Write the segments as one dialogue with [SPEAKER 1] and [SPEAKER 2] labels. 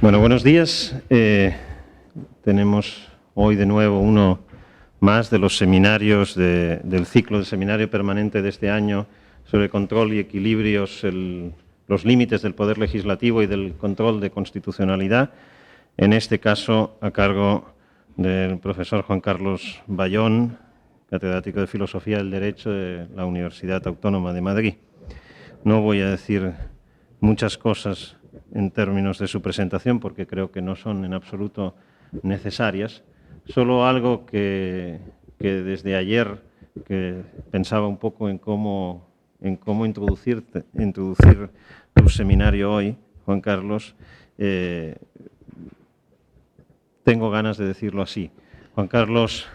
[SPEAKER 1] Bueno, buenos días. Tenemos hoy de nuevo uno más de los seminarios del ciclo de seminario permanente de este año sobre control y equilibrios, los límites del poder legislativo y del control de constitucionalidad, en este caso a cargo del profesor Juan Carlos Bayón, catedrático de Filosofía del Derecho de la Universidad Autónoma de Madrid. No voy a decir muchas cosas en términos de su presentación, porque creo que no son en absoluto necesarias. Solo algo que desde ayer que pensaba un poco en cómo introducir tu seminario hoy, Juan Carlos, tengo ganas de decirlo así. Juan Carlos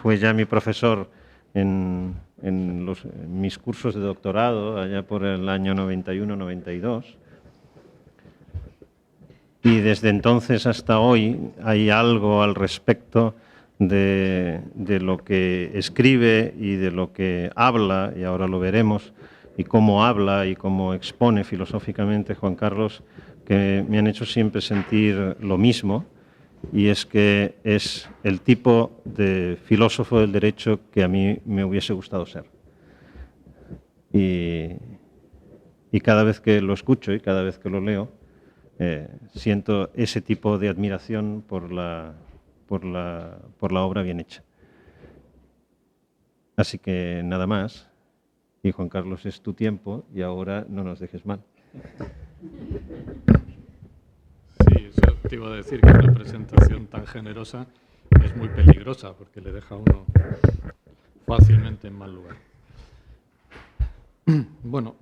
[SPEAKER 1] fue ya mi profesor en mis cursos de doctorado, allá por el año 91-92. Y desde entonces hasta hoy hay algo al respecto de lo que escribe y de lo que habla, y ahora lo veremos, y cómo habla y cómo expone filosóficamente Juan Carlos, que me han hecho siempre sentir lo mismo, y es que es el tipo de filósofo del derecho que a mí me hubiese gustado ser. Y cada vez que lo escucho y cada vez que lo leo, siento ese tipo de admiración por la obra bien hecha. Así que nada más, y Juan Carlos, es tu tiempo y ahora no nos dejes mal.
[SPEAKER 2] Sí, eso te iba a decir, que una presentación tan generosa es muy peligrosa porque le deja a uno fácilmente en mal lugar. Bueno,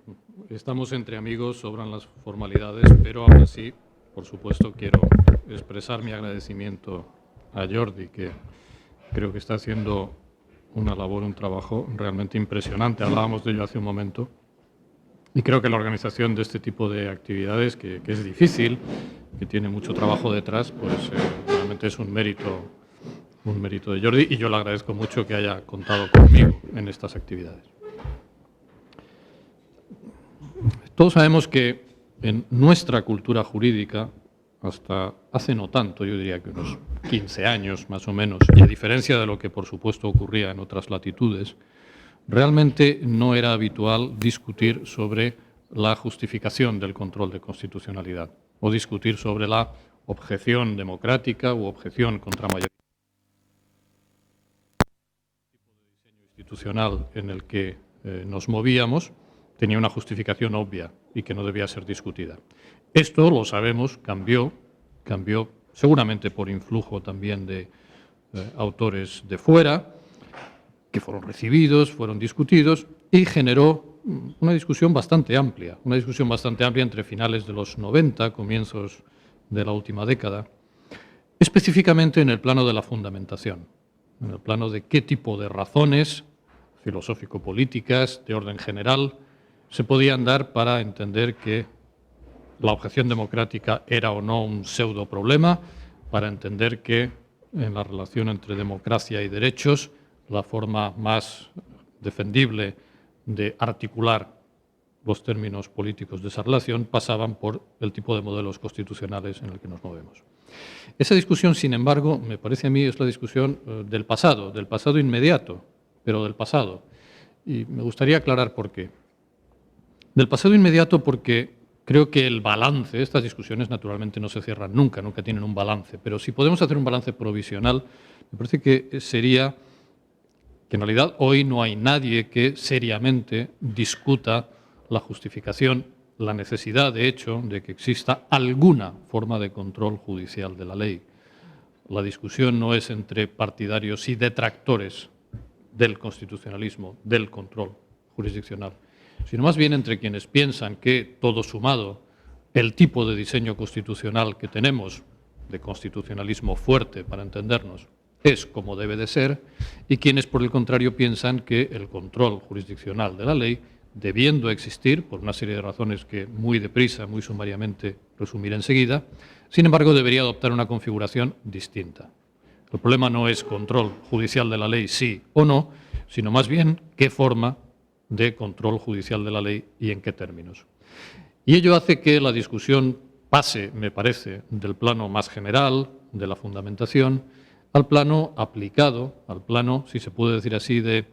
[SPEAKER 2] estamos entre amigos, sobran las formalidades, pero aún así, por supuesto, quiero expresar mi agradecimiento a Jordi, que creo que está haciendo una labor, un trabajo realmente impresionante. Hablábamos de ello hace un momento. Y creo que la organización de este tipo de actividades, que es difícil, que tiene mucho trabajo detrás, pues realmente es un mérito de Jordi, y yo le agradezco mucho que haya contado conmigo en estas actividades. Todos sabemos que en nuestra cultura jurídica, hasta hace no tanto, yo diría que unos 15 años más o menos, y a diferencia de lo que por supuesto ocurría en otras latitudes, realmente no era habitual discutir sobre la justificación del control de constitucionalidad o discutir sobre la objeción democrática u objeción contra mayoría. El tipo de diseño institucional en el que nos movíamos tenía una justificación obvia y que no debía ser discutida. Esto, lo sabemos, cambió seguramente por influjo también de autores de fuera, que fueron recibidos, fueron discutidos y generó una discusión bastante amplia entre finales de los 90, comienzos de la última década, específicamente en el plano de la fundamentación, en el plano de qué tipo de razones filosófico-políticas de orden general se podían dar para entender que la objeción democrática era o no un pseudo problema, para entender que en la relación entre democracia y derechos la forma más defendible de articular los términos políticos de esa relación pasaban por el tipo de modelos constitucionales en el que nos movemos. Esa discusión, sin embargo, me parece a mí, es la discusión del pasado inmediato, pero del pasado. Y me gustaría aclarar por qué. Del pasado inmediato porque creo que el balance, estas discusiones naturalmente no se cierran nunca tienen un balance, pero si podemos hacer un balance provisional, me parece que sería que en realidad hoy no hay nadie que seriamente discuta la justificación, la necesidad, de hecho, de que exista alguna forma de control judicial de la ley. La discusión no es entre partidarios y detractores del constitucionalismo, del control jurisdiccional, sino más bien entre quienes piensan que, todo sumado, el tipo de diseño constitucional que tenemos, de constitucionalismo fuerte para entendernos, es como debe de ser, y quienes, por el contrario, piensan que el control jurisdiccional de la ley, debiendo existir, por una serie de razones que muy deprisa, muy sumariamente resumiré enseguida, sin embargo, debería adoptar una configuración distinta. El problema no es control judicial de la ley, sí o no, sino más bien qué forma de control judicial de la ley y en qué términos. Y ello hace que la discusión pase, me parece, del plano más general, de la fundamentación, al plano aplicado, al plano, si se puede decir así, de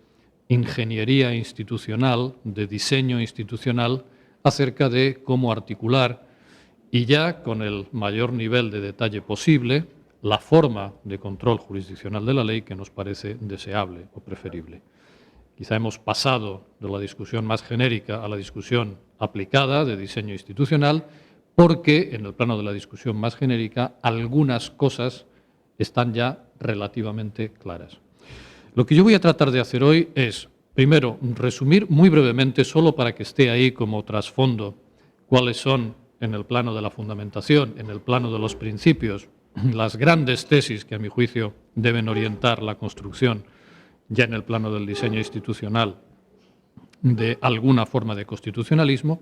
[SPEAKER 2] ingeniería institucional, de diseño institucional, acerca de cómo articular, y ya con el mayor nivel de detalle posible, la forma de control jurisdiccional de la ley que nos parece deseable o preferible. Quizá hemos pasado de la discusión más genérica a la discusión aplicada de diseño institucional, porque en el plano de la discusión más genérica algunas cosas están ya relativamente claras. Lo que yo voy a tratar de hacer hoy es, primero, resumir muy brevemente, solo para que esté ahí como trasfondo, cuáles son, en el plano de la fundamentación, en el plano de los principios, las grandes tesis que, a mi juicio, deben orientar la construcción, ya en el plano del diseño institucional, de alguna forma de constitucionalismo,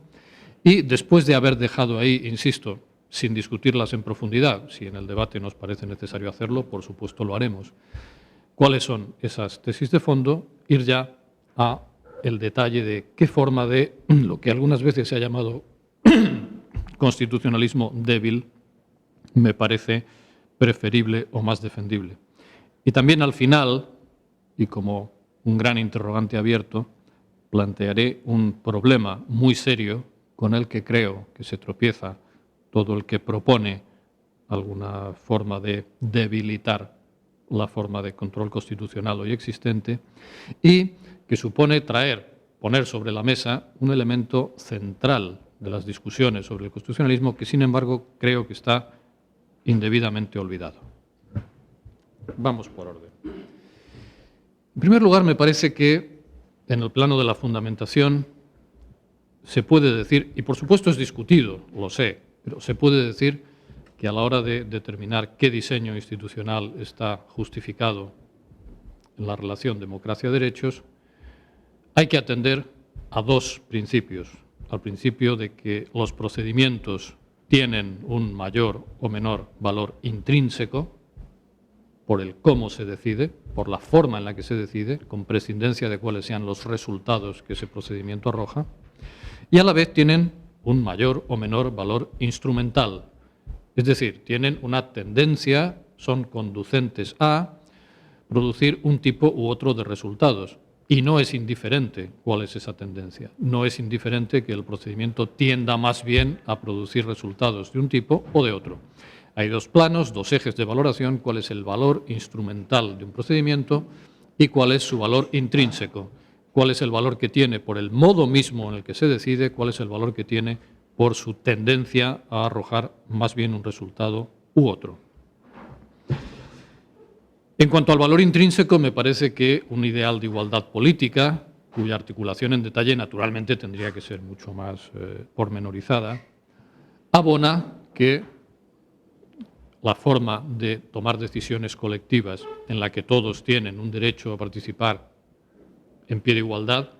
[SPEAKER 2] y después de haber dejado ahí, insisto, sin discutirlas en profundidad, si en el debate nos parece necesario hacerlo, por supuesto lo haremos, cuáles son esas tesis de fondo, ir ya a el detalle de qué forma de lo que algunas veces se ha llamado constitucionalismo débil me parece preferible o más defendible. Y también al final, y como un gran interrogante abierto, plantearé un problema muy serio con el que creo que se tropieza todo el que propone alguna forma de debilitar la forma de control constitucional hoy existente y que supone poner sobre la mesa un elemento central de las discusiones sobre el constitucionalismo que, sin embargo, creo que está indebidamente olvidado. Vamos por orden. En primer lugar, me parece que en el plano de la fundamentación se puede decir, y por supuesto es discutido, lo sé, pero se puede decir que a la hora de determinar qué diseño institucional está justificado en la relación democracia-derechos, hay que atender a dos principios. Al principio de que los procedimientos tienen un mayor o menor valor intrínseco por el cómo se decide, por la forma en la que se decide, con prescindencia de cuáles sean los resultados que ese procedimiento arroja, y a la vez tienen un mayor o menor valor instrumental. Es decir, tienen una tendencia, son conducentes a producir un tipo u otro de resultados. Y no es indiferente cuál es esa tendencia. No es indiferente que el procedimiento tienda más bien a producir resultados de un tipo o de otro. Hay dos planos, dos ejes de valoración, cuál es el valor instrumental de un procedimiento y cuál es su valor intrínseco, cuál es el valor que tiene por el modo mismo en el que se decide, cuál es el valor que tiene por su tendencia a arrojar más bien un resultado u otro. En cuanto al valor intrínseco, me parece que un ideal de igualdad política, cuya articulación en detalle naturalmente tendría que ser mucho más pormenorizada, abona que la forma de tomar decisiones colectivas en la que todos tienen un derecho a participar en pie de igualdad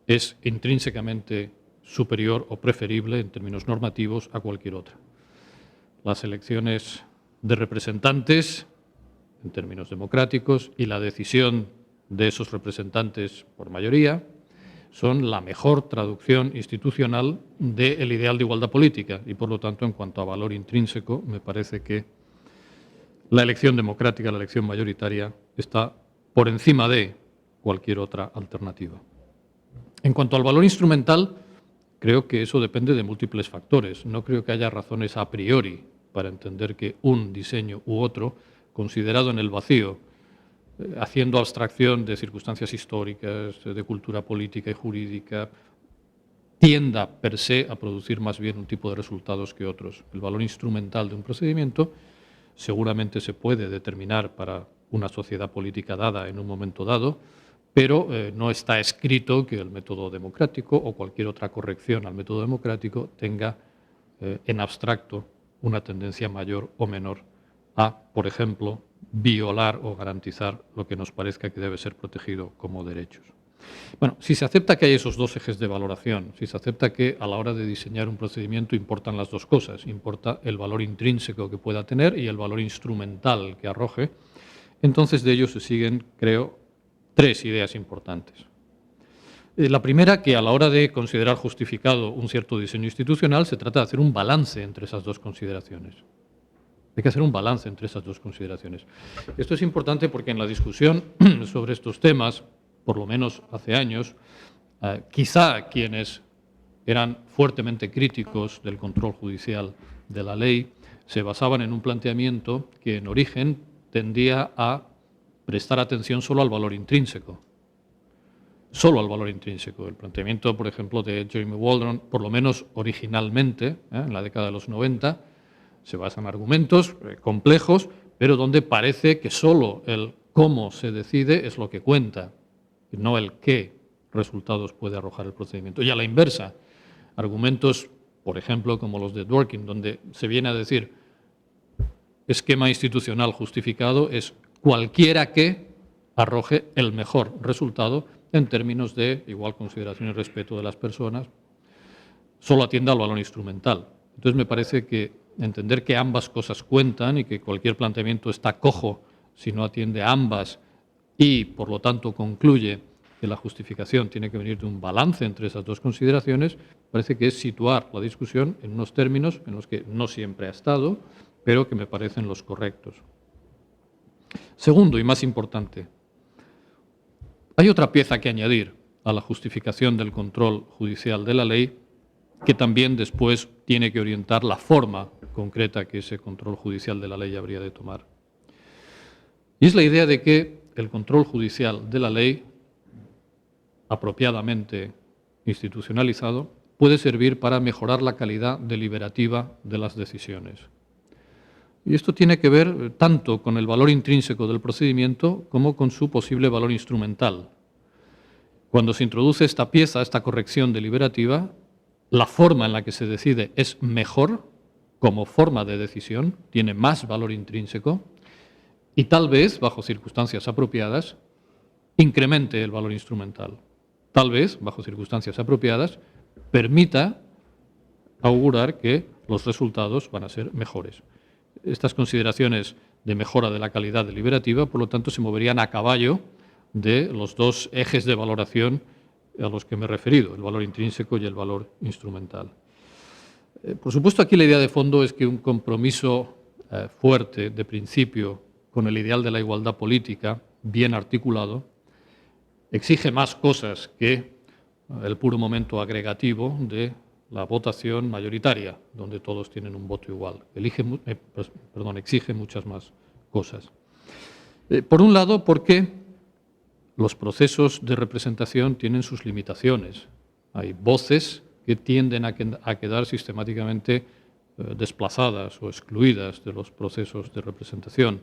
[SPEAKER 2] es intrínsecamente superior o preferible en términos normativos a cualquier otra. Las elecciones de representantes en términos democráticos y la decisión de esos representantes por mayoría son la mejor traducción institucional del ideal de igualdad política y, por lo tanto, en cuanto a valor intrínseco, me parece que la elección democrática, la elección mayoritaria, está por encima de cualquier otra alternativa. En cuanto al valor instrumental, creo que eso depende de múltiples factores. No creo que haya razones a priori para entender que un diseño u otro, considerado en el vacío, haciendo abstracción de circunstancias históricas, de cultura política y jurídica, tienda per se a producir más bien un tipo de resultados que otros. El valor instrumental de un procedimiento seguramente se puede determinar para una sociedad política dada en un momento dado, pero no está escrito que el método democrático o cualquier otra corrección al método democrático tenga en abstracto una tendencia mayor o menor a, por ejemplo, violar o garantizar lo que nos parezca que debe ser protegido como derechos. Bueno, si se acepta que hay esos dos ejes de valoración, si se acepta que a la hora de diseñar un procedimiento importan las dos cosas, importa el valor intrínseco que pueda tener y el valor instrumental que arroje, entonces de ello se siguen, creo, tres ideas importantes. La primera, que a la hora de considerar justificado un cierto diseño institucional, se trata de hacer un balance entre esas dos consideraciones. Hay que hacer un balance entre esas dos consideraciones. Esto es importante porque en la discusión sobre estos temas, por lo menos hace años, quizá quienes eran fuertemente críticos del control judicial de la ley se basaban en un planteamiento que en origen tendía a prestar atención solo al valor intrínseco. Solo al valor intrínseco. El planteamiento, por ejemplo, de Jeremy Waldron, por lo menos originalmente, en la década de los 90, se basa en argumentos complejos, pero donde parece que solo el cómo se decide es lo que cuenta, no el qué resultados puede arrojar el procedimiento. Y a la inversa, argumentos, por ejemplo, como los de Dworkin, donde se viene a decir esquema institucional justificado es cualquiera que arroje el mejor resultado en términos de igual consideración y respeto de las personas, solo atienda al valor instrumental. Entonces me parece que entender que ambas cosas cuentan y que cualquier planteamiento está cojo si no atiende a ambas y, por lo tanto, concluye que la justificación tiene que venir de un balance entre esas dos consideraciones, parece que es situar la discusión en unos términos en los que no siempre ha estado, pero que me parecen los correctos. Segundo y más importante, hay otra pieza que añadir a la justificación del control judicial de la ley que también después tiene que orientar la forma concreta que ese control judicial de la ley habría de tomar. Y es la idea de que el control judicial de la ley, apropiadamente institucionalizado, puede servir para mejorar la calidad deliberativa de las decisiones. Y esto tiene que ver tanto con el valor intrínseco del procedimiento como con su posible valor instrumental. Cuando se introduce esta pieza, esta corrección deliberativa, la forma en la que se decide es mejor como forma de decisión, tiene más valor intrínseco y tal vez, bajo circunstancias apropiadas, incremente el valor instrumental. Tal vez, bajo circunstancias apropiadas, permita augurar que los resultados van a ser mejores. Estas consideraciones de mejora de la calidad deliberativa, por lo tanto, se moverían a caballo de los dos ejes de valoración a los que me he referido, el valor intrínseco y el valor instrumental. Por supuesto, aquí la idea de fondo es que un compromiso fuerte, de principio, con el ideal de la igualdad política, bien articulado, exige más cosas que el puro momento agregativo de la votación mayoritaria, donde todos tienen un voto igual. Exige muchas más cosas. Por un lado, porque los procesos de representación tienen sus limitaciones. Hay voces que tienden a quedar sistemáticamente desplazadas o excluidas de los procesos de representación.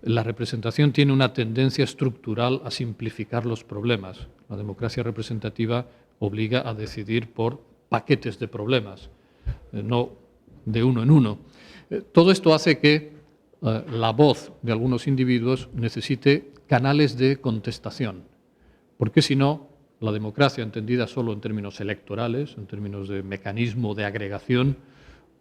[SPEAKER 2] La representación tiene una tendencia estructural a simplificar los problemas. La democracia representativa obliga a decidir por paquetes de problemas, no de uno en uno. Todo esto hace que la voz de algunos individuos necesite canales de contestación, porque si no, la democracia, entendida solo en términos electorales, en términos de mecanismo de agregación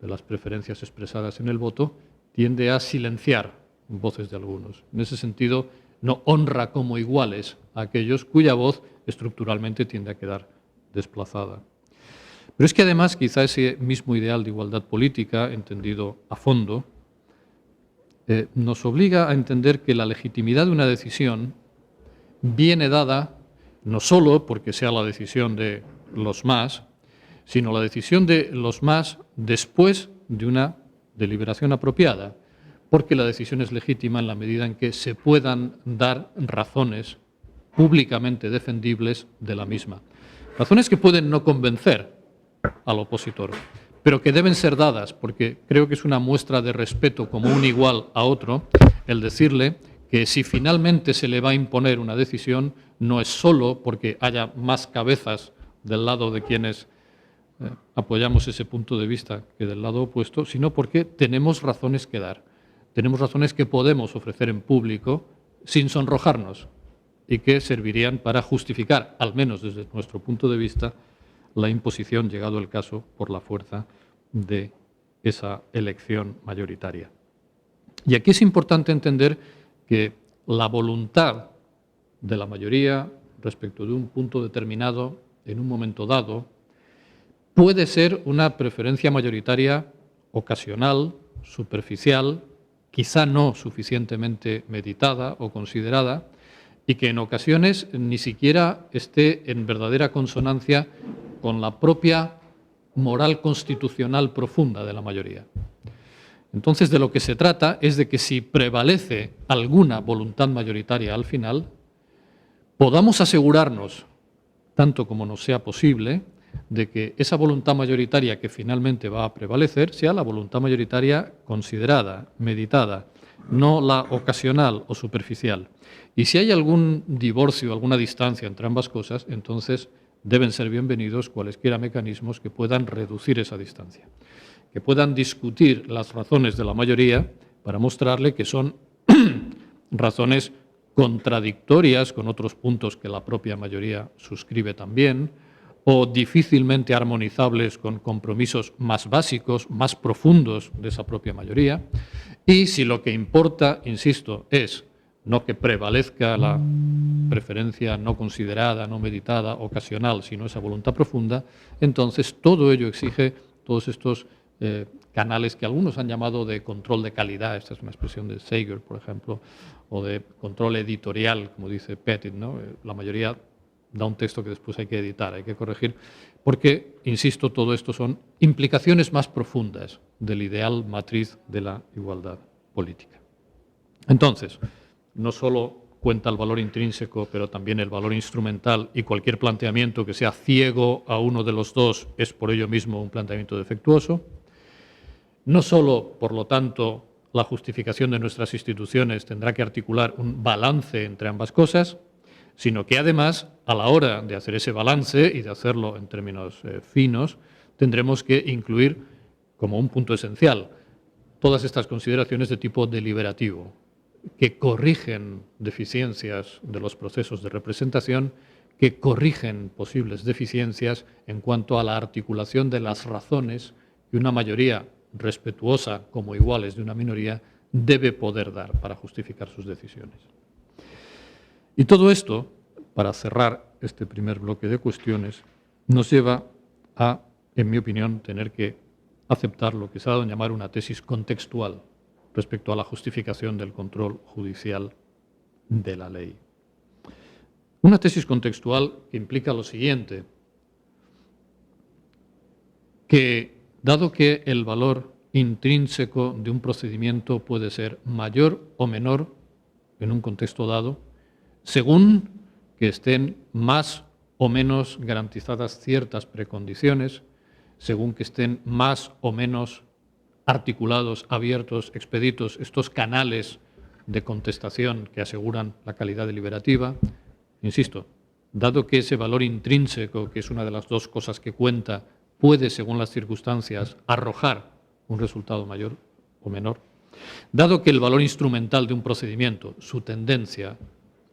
[SPEAKER 2] de las preferencias expresadas en el voto, tiende a silenciar voces de algunos. En ese sentido, no honra como iguales a aquellos cuya voz estructuralmente tiende a quedar desplazada. Pero es que además, quizá ese mismo ideal de igualdad política, entendido a fondo, nos obliga a entender que la legitimidad de una decisión viene dada no solo porque sea la decisión de los más, sino la decisión de los más después de una deliberación apropiada, porque la decisión es legítima en la medida en que se puedan dar razones públicamente defendibles de la misma. Razones que pueden no convencer al opositor, pero que deben ser dadas, porque creo que es una muestra de respeto como un igual a otro, el decirle que si finalmente se le va a imponer una decisión, no es solo porque haya más cabezas del lado de quienes apoyamos ese punto de vista que del lado opuesto, sino porque tenemos razones que dar, tenemos razones que podemos ofrecer en público sin sonrojarnos y que servirían para justificar, al menos desde nuestro punto de vista, la imposición, llegado el caso, por la fuerza de esa elección mayoritaria. Y aquí es importante entender que la voluntad de la mayoría respecto de un punto determinado, en un momento dado, puede ser una preferencia mayoritaria ocasional, superficial, quizá no suficientemente meditada o considerada, y que en ocasiones ni siquiera esté en verdadera consonancia con la propia moral constitucional profunda de la mayoría. Entonces, de lo que se trata es de que si prevalece alguna voluntad mayoritaria al final, podamos asegurarnos, tanto como nos sea posible, de que esa voluntad mayoritaria que finalmente va a prevalecer sea la voluntad mayoritaria considerada, meditada, no la ocasional o superficial. Y si hay algún divorcio, alguna distancia entre ambas cosas, entonces deben ser bienvenidos cualesquiera mecanismos que puedan reducir esa distancia, que puedan discutir las razones de la mayoría para mostrarle que son razones contradictorias con otros puntos que la propia mayoría suscribe también, o difícilmente armonizables con compromisos más básicos, más profundos de esa propia mayoría. Y si lo que importa, insisto, es no que prevalezca la preferencia no considerada, no meditada, ocasional, sino esa voluntad profunda, entonces todo ello exige todos estos canales que algunos han llamado de control de calidad, esta es una expresión de Sager, por ejemplo, o de control editorial, como dice Pettit, ¿no? La mayoría da un texto que después hay que editar, hay que corregir, porque, insisto, todo esto son implicaciones más profundas del ideal matriz de la igualdad política. Entonces, no solo cuenta el valor intrínseco, pero también el valor instrumental, y cualquier planteamiento que sea ciego a uno de los dos es por ello mismo un planteamiento defectuoso. No solo, por lo tanto, la justificación de nuestras instituciones tendrá que articular un balance entre ambas cosas, sino que además, a la hora de hacer ese balance y de hacerlo en términos finos, tendremos que incluir como un punto esencial todas estas consideraciones de tipo deliberativo, que corrigen deficiencias de los procesos de representación, que corrigen posibles deficiencias en cuanto a la articulación de las razones que una mayoría respetuosa como iguales de una minoría debe poder dar para justificar sus decisiones. Y todo esto, para cerrar este primer bloque de cuestiones, nos lleva a, en mi opinión, tener que aceptar lo que se ha dado en llamar una tesis contextual respecto a la justificación del control judicial de la ley. Una tesis contextual que implica lo siguiente, que dado que el valor intrínseco de un procedimiento puede ser mayor o menor en un contexto dado, según que estén más o menos garantizadas ciertas precondiciones, según que estén más o menos articulados, abiertos, expeditos estos canales de contestación que aseguran la calidad deliberativa. Insisto, dado que ese valor intrínseco, que es una de las dos cosas que cuenta, puede, según las circunstancias, arrojar un resultado mayor o menor, dado que el valor instrumental de un procedimiento, su tendencia,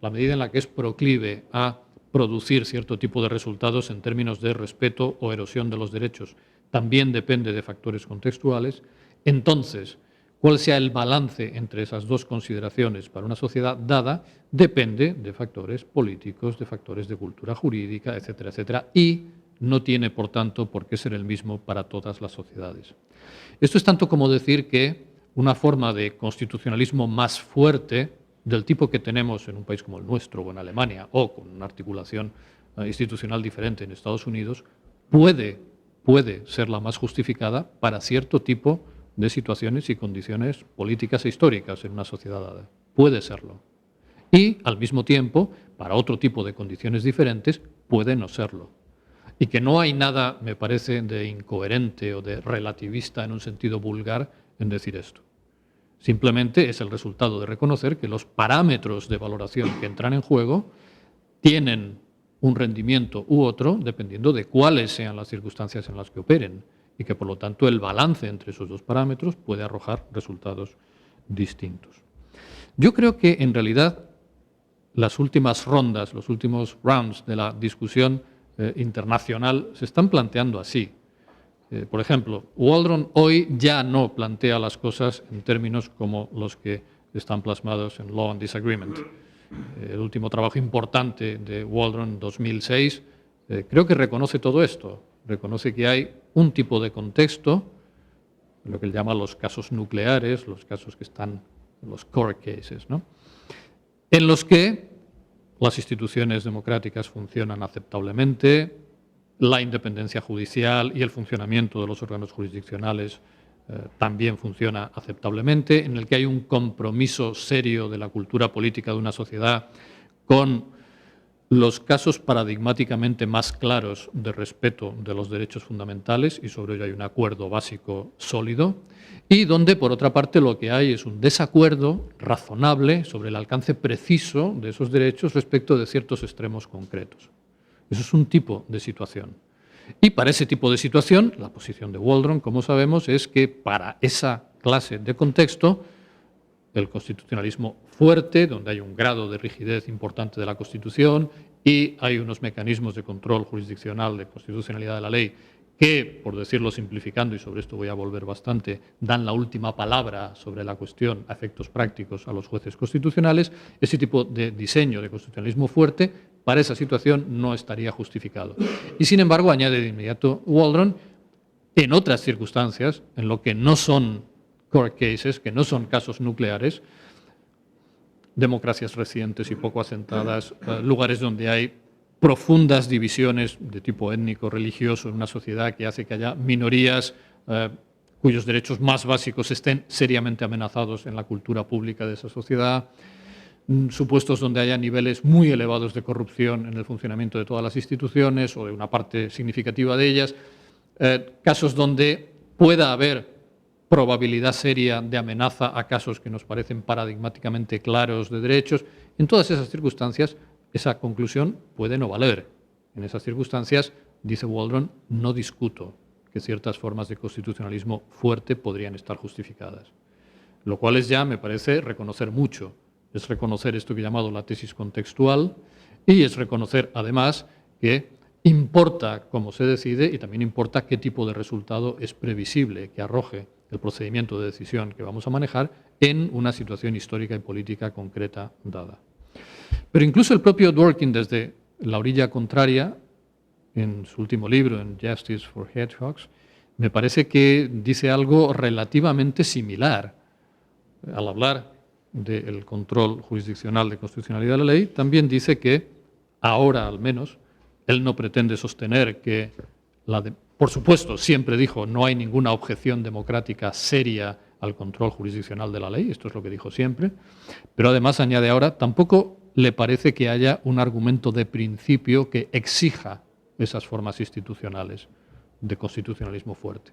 [SPEAKER 2] la medida en la que es proclive a producir cierto tipo de resultados en términos de respeto o erosión de los derechos, también depende de factores contextuales, entonces, cuál sea el balance entre esas dos consideraciones para una sociedad dada, depende de factores políticos, de factores de cultura jurídica, etcétera, etcétera, y no tiene, por tanto, por qué ser el mismo para todas las sociedades. Esto es tanto como decir que una forma de constitucionalismo más fuerte, del tipo que tenemos en un país como el nuestro o en Alemania, o con una articulación institucional diferente en Estados Unidos, puede ser la más justificada para cierto tipo de situaciones y condiciones políticas e históricas en una sociedad dada. Puede serlo. Y, al mismo tiempo, para otro tipo de condiciones diferentes, puede no serlo. Y que no hay nada, me parece, de incoherente o de relativista en un sentido vulgar en decir esto. Simplemente es el resultado de reconocer que los parámetros de valoración que entran en juego tienen un rendimiento u otro dependiendo de cuáles sean las circunstancias en las que operen y que, por lo tanto, el balance entre esos dos parámetros puede arrojar resultados distintos. Yo creo que, en realidad, las últimas rondas, los últimos rounds de la discusión internacional se están planteando así. Por ejemplo, Waldron hoy ya no plantea las cosas en términos como los que están plasmados en Law and Disagreement. el último trabajo importante de Waldron, 2006, creo que reconoce todo esto. Reconoce que hay un tipo de contexto, lo que él llama los casos nucleares, los casos que están, los core cases, ¿no?, en los que las instituciones democráticas funcionan aceptablemente, la independencia judicial y el funcionamiento de los órganos jurisdiccionales también funciona aceptablemente, en el que hay un compromiso serio de la cultura política de una sociedad con los casos paradigmáticamente más claros de respeto de los derechos fundamentales, y sobre ello hay un acuerdo básico sólido, y donde, por otra parte, lo que hay es un desacuerdo razonable sobre el alcance preciso de esos derechos respecto de ciertos extremos concretos. Eso es un tipo de situación. Y para ese tipo de situación, la posición de Waldron, como sabemos, es que para esa clase de contexto, el constitucionalismo fuerte, donde hay un grado de rigidez importante de la Constitución y hay unos mecanismos de control jurisdiccional de constitucionalidad de la ley que, por decirlo simplificando, y sobre esto voy a volver bastante, dan la última palabra sobre la cuestión a efectos prácticos a los jueces constitucionales, ese tipo de diseño de constitucionalismo fuerte para esa situación no estaría justificado. Y sin embargo, añade de inmediato Waldron, en otras circunstancias, en lo que no son court cases, que no son casos nucleares, democracias recientes y poco asentadas, lugares donde hay profundas divisiones de tipo étnico, religioso en una sociedad que hace que haya minorías cuyos derechos más básicos estén seriamente amenazados en la cultura pública de esa sociedad, supuestos donde haya niveles muy elevados de corrupción en el funcionamiento de todas las instituciones o de una parte significativa de ellas, casos donde pueda haber probabilidad seria de amenaza a casos que nos parecen paradigmáticamente claros de derechos. En todas esas circunstancias, esa conclusión puede no valer. En esas circunstancias, dice Waldron, no discuto que ciertas formas de constitucionalismo fuerte podrían estar justificadas. Lo cual es ya, me parece, reconocer mucho. Es reconocer esto que he llamado la tesis contextual y es reconocer, además, que importa cómo se decide y también importa qué tipo de resultado es previsible que arroje el procedimiento de decisión que vamos a manejar en una situación histórica y política concreta dada. Pero incluso el propio Dworkin, desde la orilla contraria, en su último libro, en Justice for Hedgehogs, me parece que dice algo relativamente similar al hablar del control jurisdiccional de constitucionalidad de la ley. También dice que, ahora al menos, él no pretende sostener que, por supuesto, siempre dijo, no hay ninguna objeción democrática seria al control jurisdiccional de la ley, esto es lo que dijo siempre, pero además añade ahora, tampoco le parece que haya un argumento de principio que exija esas formas institucionales de constitucionalismo fuerte.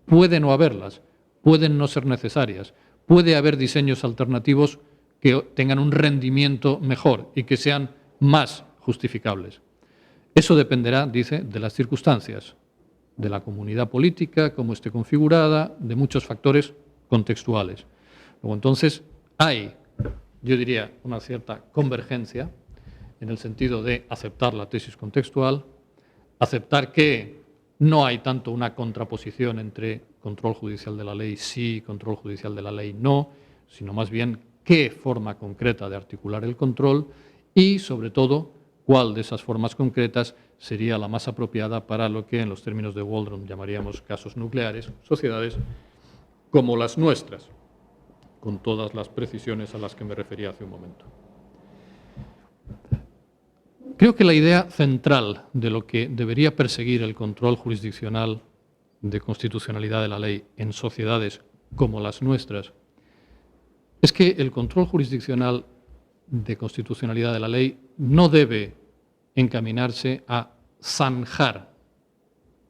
[SPEAKER 2] Puede no haberlas, pueden no ser necesarias, puede haber diseños alternativos que tengan un rendimiento mejor y que sean más justificables. Eso dependerá, dice, de las circunstancias, de la comunidad política, cómo esté configurada, de muchos factores contextuales. Luego, entonces, hay, yo diría, una cierta convergencia en el sentido de aceptar la tesis contextual, aceptar que no hay tanto una contraposición entre control judicial de la ley sí, control judicial de la ley no, sino más bien qué forma concreta de articular el control y, sobre todo, cuál de esas formas concretas sería la más apropiada para lo que, en los términos de Waldron, llamaríamos casos nucleares, sociedades como las nuestras, con todas las precisiones a las que me refería hace un momento. Creo que la idea central de lo que debería perseguir el control jurisdiccional de constitucionalidad de la ley en sociedades como las nuestras es que el control jurisdiccional de constitucionalidad de la ley no debe encaminarse a zanjar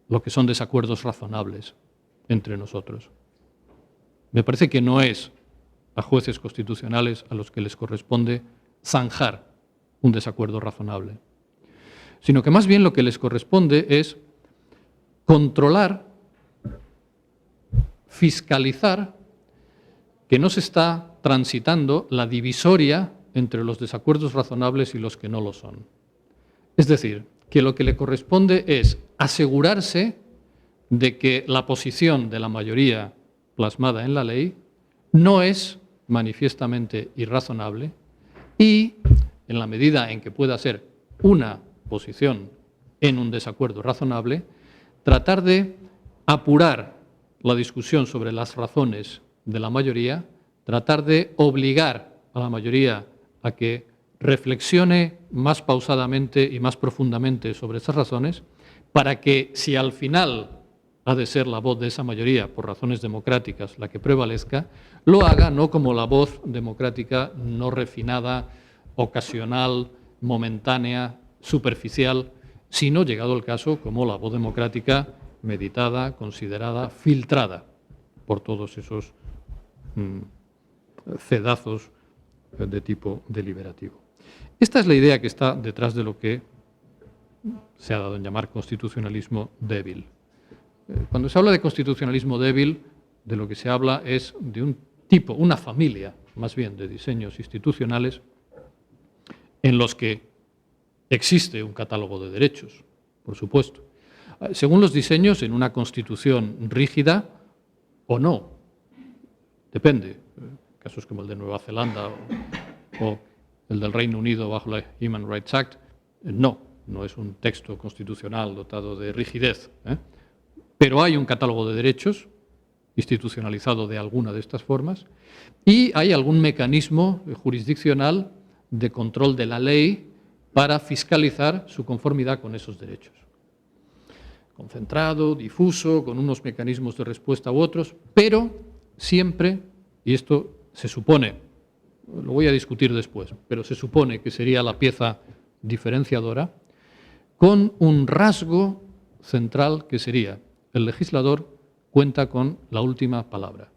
[SPEAKER 2] lo que son desacuerdos razonables entre nosotros. Me parece que no es a jueces constitucionales a los que les corresponde zanjar un desacuerdo razonable, sino que más bien lo que les corresponde es controlar, fiscalizar que no se está transitando la divisoria entre los desacuerdos razonables y los que no lo son. Es decir, que lo que le corresponde es asegurarse de que la posición de la mayoría plasmada en la ley no es manifiestamente irrazonable y, en la medida en que pueda ser una posición en un desacuerdo razonable, tratar de apurar la discusión sobre las razones de la mayoría, tratar de obligar a la mayoría a que reflexione más pausadamente y más profundamente sobre esas razones, para que, si al final ha de ser la voz de esa mayoría, por razones democráticas, la que prevalezca, lo haga no como la voz democrática no refinada, ocasional, momentánea, superficial, sino, llegado el caso, como la voz democrática meditada, considerada, filtrada por todos esos cedazos de tipo deliberativo. Esta es la idea que está detrás de lo que se ha dado en llamar constitucionalismo débil. Cuando se habla de constitucionalismo débil, de lo que se habla es de un tipo, una familia, más bien, de diseños institucionales en los que existe un catálogo de derechos, por supuesto. Según los diseños, en una constitución rígida o no, depende. Casos como el de Nueva Zelanda o el del Reino Unido bajo la Human Rights Act, no es un texto constitucional dotado de rigidez, pero hay un catálogo de derechos institucionalizado de alguna de estas formas y hay algún mecanismo jurisdiccional de control de la ley para fiscalizar su conformidad con esos derechos. Concentrado, difuso, con unos mecanismos de respuesta u otros, pero siempre, y esto se supone, lo voy a discutir después, pero se supone que sería la pieza diferenciadora, con un rasgo central que sería: el legislador cuenta con la última palabra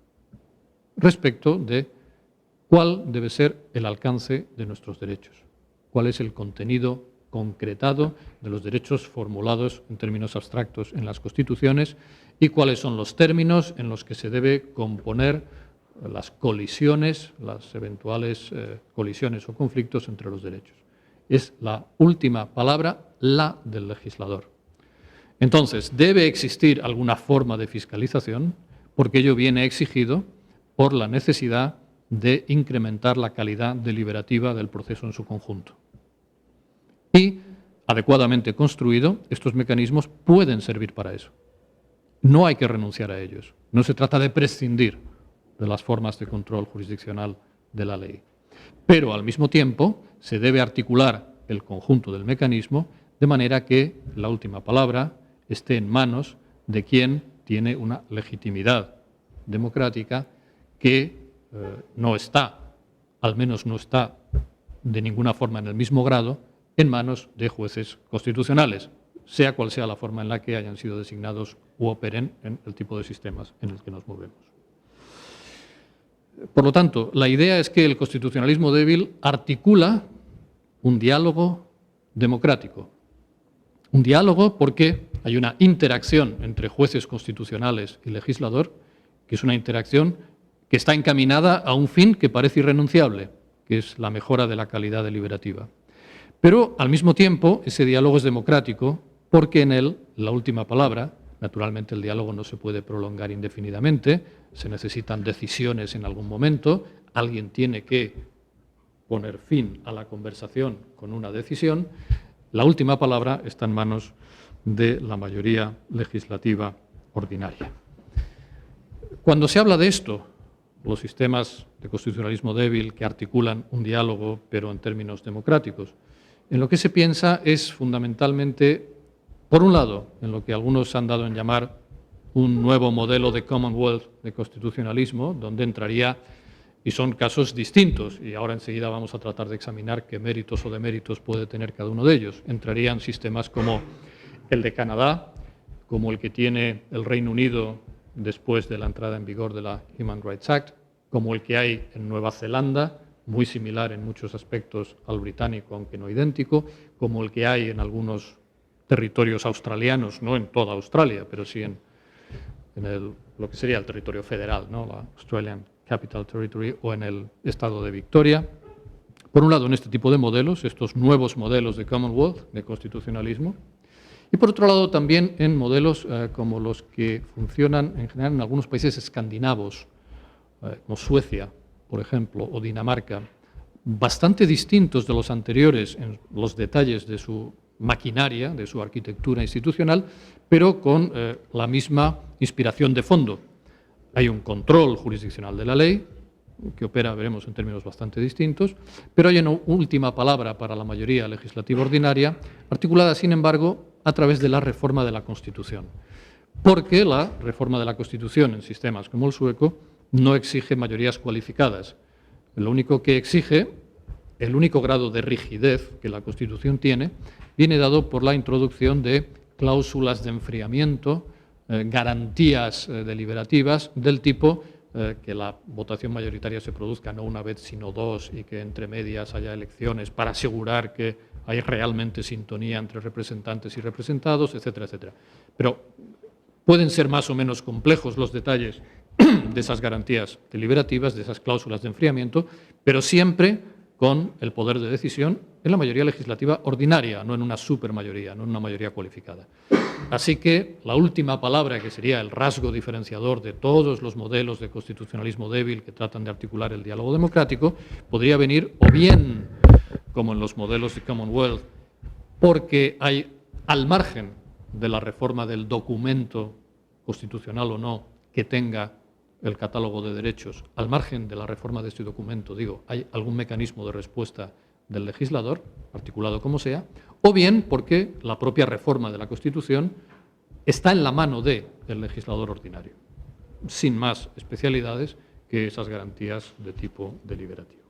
[SPEAKER 2] respecto de cuál debe ser el alcance de nuestros derechos, cuál es el contenido concretado de los derechos formulados en términos abstractos en las constituciones y cuáles son los términos en los que se debe componer las colisiones, las eventuales colisiones o conflictos entre los derechos. Es la última palabra, la del legislador. Entonces, debe existir alguna forma de fiscalización porque ello viene exigido por la necesidad de incrementar la calidad deliberativa del proceso en su conjunto. Y, adecuadamente construido, estos mecanismos pueden servir para eso. No hay que renunciar a ellos. No se trata de prescindir de las formas de control jurisdiccional de la ley. Pero, al mismo tiempo, se debe articular el conjunto del mecanismo de manera que la última palabra esté en manos de quien tiene una legitimidad democrática que no está, al menos no está de ninguna forma en el mismo grado, en manos de jueces constitucionales, sea cual sea la forma en la que hayan sido designados u operen en el tipo de sistemas en el que nos movemos. Por lo tanto, la idea es que el constitucionalismo débil articula un diálogo democrático. Un diálogo porque hay una interacción entre jueces constitucionales y legislador, que es una interacción que está encaminada a un fin que parece irrenunciable, que es la mejora de la calidad deliberativa. Pero, al mismo tiempo, ese diálogo es democrático porque en él, la última palabra, naturalmente el diálogo no se puede prolongar indefinidamente, se necesitan decisiones en algún momento, alguien tiene que poner fin a la conversación con una decisión, la última palabra está en manos de la mayoría legislativa ordinaria. Cuando se habla de esto, los sistemas de constitucionalismo débil que articulan un diálogo, pero en términos democráticos, en lo que se piensa es fundamentalmente, por un lado, en lo que algunos han dado en llamar un nuevo modelo de Commonwealth de constitucionalismo, donde entraría, y son casos distintos, y ahora enseguida vamos a tratar de examinar qué méritos o deméritos puede tener cada uno de ellos. Entrarían sistemas como el de Canadá, como el que tiene el Reino Unido después de la entrada en vigor de la Human Rights Act, como el que hay en Nueva Zelanda, muy similar en muchos aspectos al británico, aunque no idéntico, como el que hay en algunos territorios australianos, no en toda Australia, pero sí en lo que sería el territorio federal, ¿no? La Australian Capital Territory, o en el estado de Victoria. Por un lado, en este tipo de modelos, estos nuevos modelos de Commonwealth, de constitucionalismo, y por otro lado también en modelos como los que funcionan en general en algunos países escandinavos, como Suecia, por ejemplo, o Dinamarca, bastante distintos de los anteriores en los detalles de su maquinaria, de su arquitectura institucional, pero con la misma inspiración de fondo. Hay un control jurisdiccional de la ley, que opera, veremos, en términos bastante distintos, pero hay una última palabra para la mayoría legislativa ordinaria, articulada, sin embargo, a través de la reforma de la Constitución. Porque la reforma de la Constitución en sistemas como el sueco no exige mayorías cualificadas. Lo único que exige, el único grado de rigidez que la Constitución tiene, viene dado por la introducción de cláusulas de enfriamiento, garantías deliberativas del tipo que la votación mayoritaria se produzca no una vez sino dos y que entre medias haya elecciones para asegurar que hay realmente sintonía entre representantes y representados, etcétera, etcétera. Pero pueden ser más o menos complejos los detalles de esas garantías deliberativas, de esas cláusulas de enfriamiento, pero siempre con el poder de decisión en la mayoría legislativa ordinaria, no en una supermayoría, no en una mayoría cualificada. Así que la última palabra, que sería el rasgo diferenciador de todos los modelos de constitucionalismo débil que tratan de articular el diálogo democrático, podría venir o bien, como en los modelos de Commonwealth, porque hay, al margen de la reforma del documento constitucional o no que tenga el catálogo de derechos, al margen de la reforma de este documento, digo, hay algún mecanismo de respuesta del legislador, articulado como sea, o bien porque la propia reforma de la Constitución está en la mano del legislador ordinario, sin más especialidades que esas garantías de tipo deliberativo.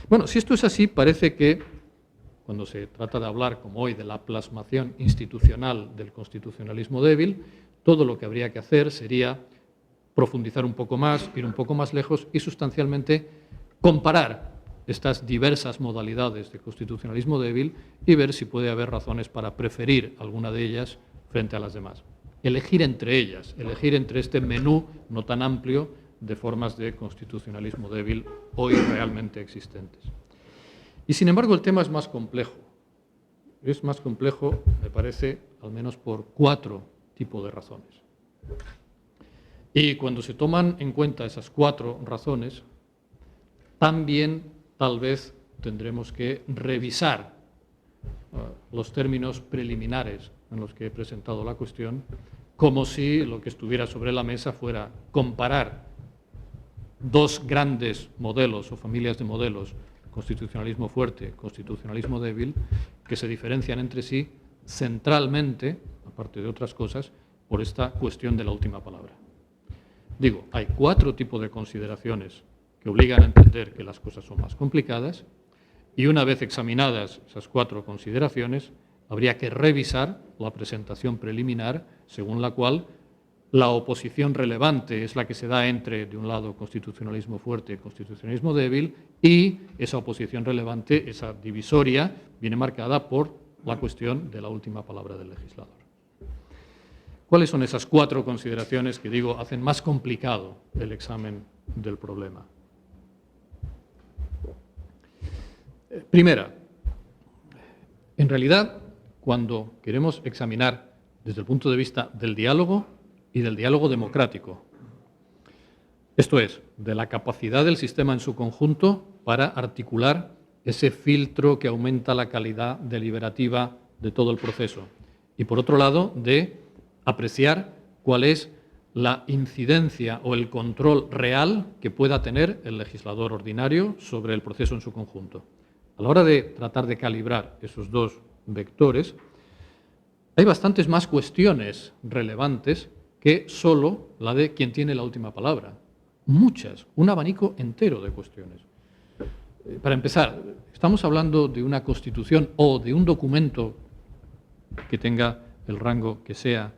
[SPEAKER 2] Bueno, si esto es así, parece que cuando se trata de hablar, como hoy, de la plasmación institucional del constitucionalismo débil, todo lo que habría que hacer sería profundizar un poco más, ir un poco más lejos y sustancialmente comparar estas diversas modalidades de constitucionalismo débil y ver si puede haber razones para preferir alguna de ellas frente a las demás. Elegir entre ellas, elegir entre este menú no tan amplio de formas de constitucionalismo débil hoy realmente existentes. Y sin embargo el tema es más complejo. Es más complejo, me parece, al menos por 4 tipos de razones. Y cuando se toman en cuenta esas 4 razones, también tal vez tendremos que revisar los términos preliminares en los que he presentado la cuestión, como si lo que estuviera sobre la mesa fuera comparar 2 grandes modelos o familias de modelos, constitucionalismo fuerte, constitucionalismo débil, que se diferencian entre sí centralmente, aparte de otras cosas, por esta cuestión de la última palabra. Digo, hay 4 tipos de consideraciones que obligan a entender que las cosas son más complicadas y una vez examinadas esas 4 consideraciones, habría que revisar la presentación preliminar según la cual la oposición relevante es la que se da entre, de un lado, constitucionalismo fuerte y constitucionalismo débil, y esa oposición relevante, esa divisoria, viene marcada por la cuestión de la última palabra del legislador. ¿Cuáles son esas 4 consideraciones que, digo, hacen más complicado el examen del problema? Primera, en realidad, cuando queremos examinar desde el punto de vista del diálogo y del diálogo democrático, esto es, de la capacidad del sistema en su conjunto para articular ese filtro que aumenta la calidad deliberativa de todo el proceso, y por otro lado, de apreciar cuál es la incidencia o el control real que pueda tener el legislador ordinario sobre el proceso en su conjunto. A la hora de tratar de calibrar esos 2 vectores, hay bastantes más cuestiones relevantes que solo la de quien tiene la última palabra. Muchas, un abanico entero de cuestiones. Para empezar, estamos hablando de una constitución o de un documento que tenga el rango que sea,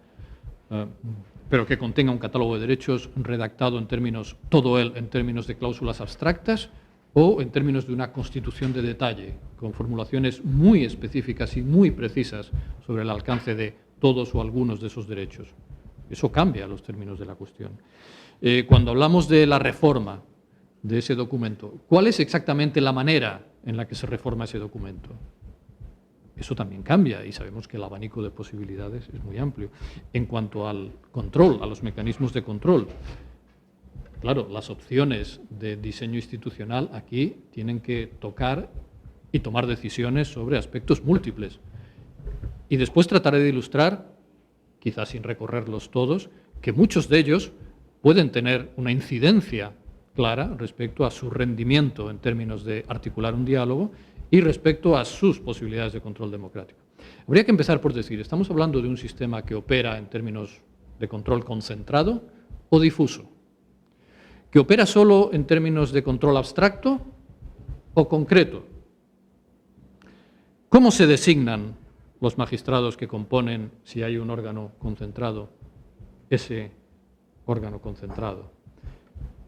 [SPEAKER 2] pero que contenga un catálogo de derechos redactado en términos, todo él en términos de cláusulas abstractas o en términos de una constitución de detalle, con formulaciones muy específicas y muy precisas sobre el alcance de todos o algunos de esos derechos. Eso cambia los términos de la cuestión. Cuando hablamos de la reforma de ese documento, ¿cuál es exactamente la manera en la que se reforma ese documento? Eso también cambia y sabemos que el abanico de posibilidades es muy amplio. En cuanto al control, a los mecanismos de control, Claro, las opciones de diseño institucional aquí tienen que tocar y tomar decisiones sobre aspectos múltiples. Y después trataré de ilustrar, quizás sin recorrerlos todos, que muchos de ellos pueden tener una incidencia clara respecto a su rendimiento en términos de articular un diálogo y respecto a sus posibilidades de control democrático. Habría que empezar por decir, ¿estamos hablando de un sistema que opera en términos de control concentrado o difuso? ¿Que opera solo en términos de control abstracto o concreto? ¿Cómo se designan los magistrados que componen, si hay un órgano concentrado, ese órgano concentrado?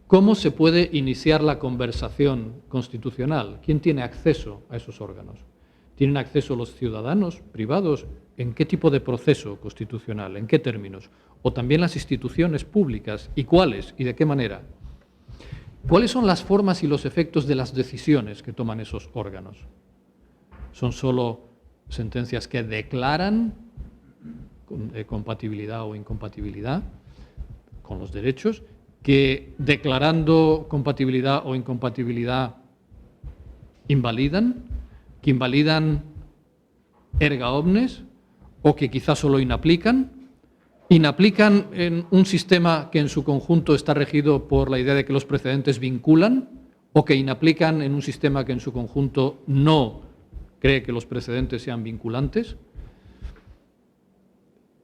[SPEAKER 2] ¿Cómo se puede iniciar la conversación constitucional? ¿Quién tiene acceso a esos órganos? ¿Tienen acceso los ciudadanos privados? ¿En qué tipo de proceso constitucional? ¿En qué términos? ¿O también las instituciones públicas? ¿Y cuáles? ¿Y de qué manera? ¿Cuáles son las formas y los efectos de las decisiones que toman esos órganos? ¿Son solo sentencias que declaran compatibilidad o incompatibilidad con los derechos, que declarando compatibilidad o incompatibilidad invalidan, que invalidan erga omnes o que quizás solo inaplican en un sistema que en su conjunto está regido por la idea de que los precedentes vinculan o que inaplican en un sistema que en su conjunto no cree que los precedentes sean vinculantes?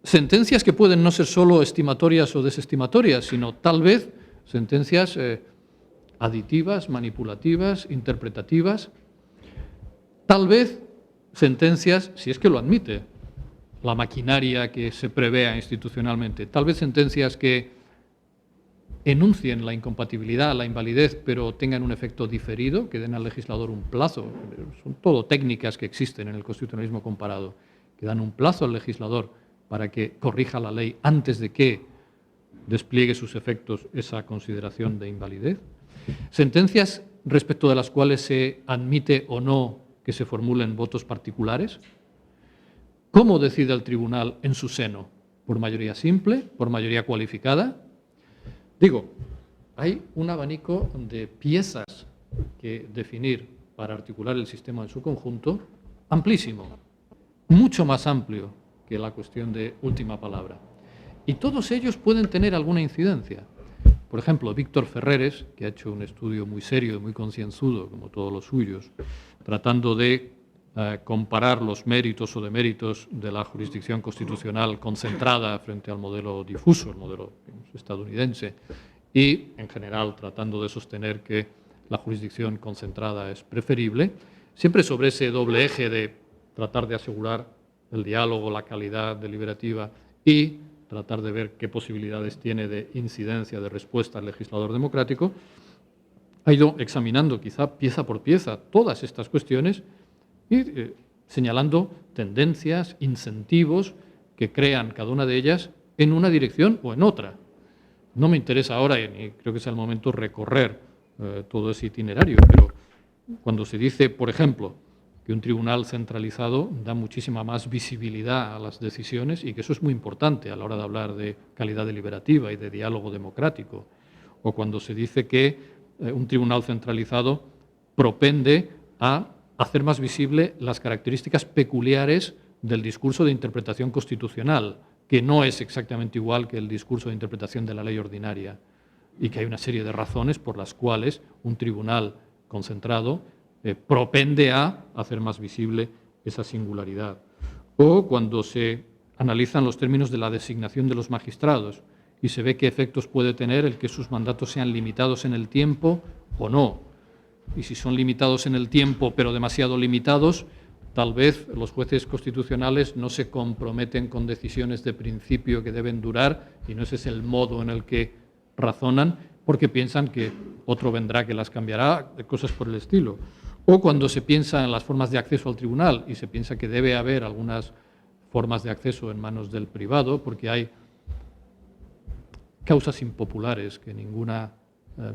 [SPEAKER 2] Sentencias que pueden no ser solo estimatorias o desestimatorias, sino tal vez sentencias aditivas, manipulativas, interpretativas. Tal vez sentencias, si es que lo admite la maquinaria que se prevea institucionalmente, tal vez sentencias que enuncien la incompatibilidad, la invalidez, pero tengan un efecto diferido, que den al legislador un plazo. Son todo técnicas que existen en el constitucionalismo comparado, que dan un plazo al legislador para que corrija la ley antes de que despliegue sus efectos esa consideración de invalidez. Sentencias respecto de las cuales se admite o no que se formulen votos particulares. ¿Cómo decide el tribunal en su seno? ¿Por mayoría simple? ¿Por mayoría cualificada? Digo, hay un abanico de piezas que definir para articular el sistema en su conjunto amplísimo, mucho más amplio que la cuestión de última palabra. Y todos ellos pueden tener alguna incidencia. Por ejemplo, Víctor Ferreres, que ha hecho un estudio muy serio y muy concienzudo, como todos los suyos, tratando de comparar los méritos o deméritos de la jurisdicción constitucional concentrada frente al modelo difuso, el modelo estadounidense, y, en general, tratando de sostener que la jurisdicción concentrada es preferible, siempre sobre ese doble eje de tratar de asegurar el diálogo, la calidad deliberativa y tratar de ver qué posibilidades tiene de incidencia, de respuesta al legislador democrático, ha ido examinando quizá pieza por pieza todas estas cuestiones y señalando tendencias, incentivos que crean cada una de ellas en una dirección o en otra. No me interesa ahora, y creo que es el momento, recorrer todo ese itinerario, pero cuando se dice, por ejemplo, que un tribunal centralizado da muchísima más visibilidad a las decisiones y que eso es muy importante a la hora de hablar de calidad deliberativa y de diálogo democrático, o cuando se dice que un tribunal centralizado propende a hacer más visible las características peculiares del discurso de interpretación constitucional, que no es exactamente igual que el discurso de interpretación de la ley ordinaria, y que hay una serie de razones por las cuales un tribunal concentrado propende a hacer más visible esa singularidad. O cuando se analizan los términos de la designación de los magistrados y se ve qué efectos puede tener el que sus mandatos sean limitados en el tiempo o no. Y si son limitados en el tiempo, pero demasiado limitados, tal vez los jueces constitucionales no se comprometen con decisiones de principio que deben durar, y no ese es el modo en el que razonan, porque piensan que otro vendrá que las cambiará, cosas por el estilo. O cuando se piensa en las formas de acceso al tribunal y se piensa que debe haber algunas formas de acceso en manos del privado, porque hay causas impopulares que ninguna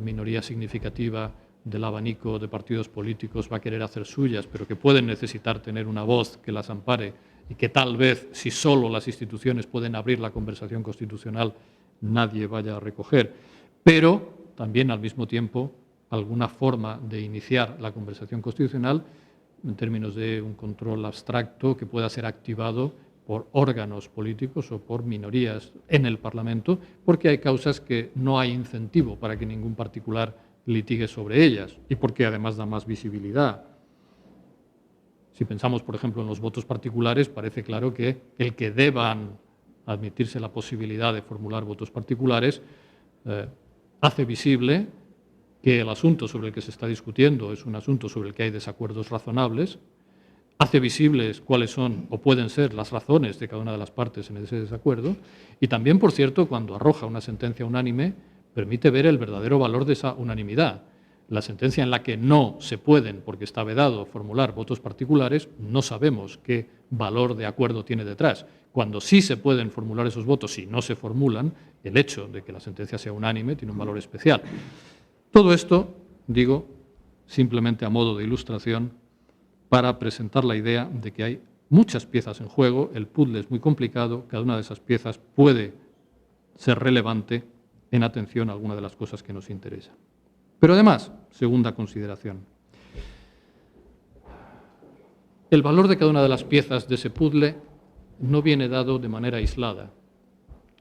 [SPEAKER 2] minoría significativa del abanico de partidos políticos va a querer hacer suyas, pero que pueden necesitar tener una voz que las ampare y que tal vez, si solo las instituciones pueden abrir la conversación constitucional, nadie vaya a recoger. Pero también al mismo tiempo alguna forma de iniciar la conversación constitucional en términos de un control abstracto que pueda ser activado por órganos políticos o por minorías en el Parlamento, porque hay causas que no hay incentivo para que ningún particular litigue sobre ellas y porque además da más visibilidad. Si pensamos, por ejemplo, en los votos particulares, parece claro que el que deban admitirse la posibilidad de formular votos particulares hace visible que el asunto sobre el que se está discutiendo es un asunto sobre el que hay desacuerdos razonables, hace visibles cuáles son o pueden ser las razones de cada una de las partes en ese desacuerdo y también, por cierto, cuando arroja una sentencia unánime, permite ver el verdadero valor de esa unanimidad. La sentencia en la que no se pueden, porque está vedado, formular votos particulares, no sabemos qué valor de acuerdo tiene detrás. Cuando sí se pueden formular esos votos y no se formulan, el hecho de que la sentencia sea unánime tiene un valor especial. Todo esto, digo, simplemente a modo de ilustración, para presentar la idea de que hay muchas piezas en juego, el puzzle es muy complicado, cada una de esas piezas puede ser relevante en atención a alguna de las cosas que nos interesan. Pero además, segunda consideración, el valor de cada una de las piezas de ese puzzle no viene dado de manera aislada.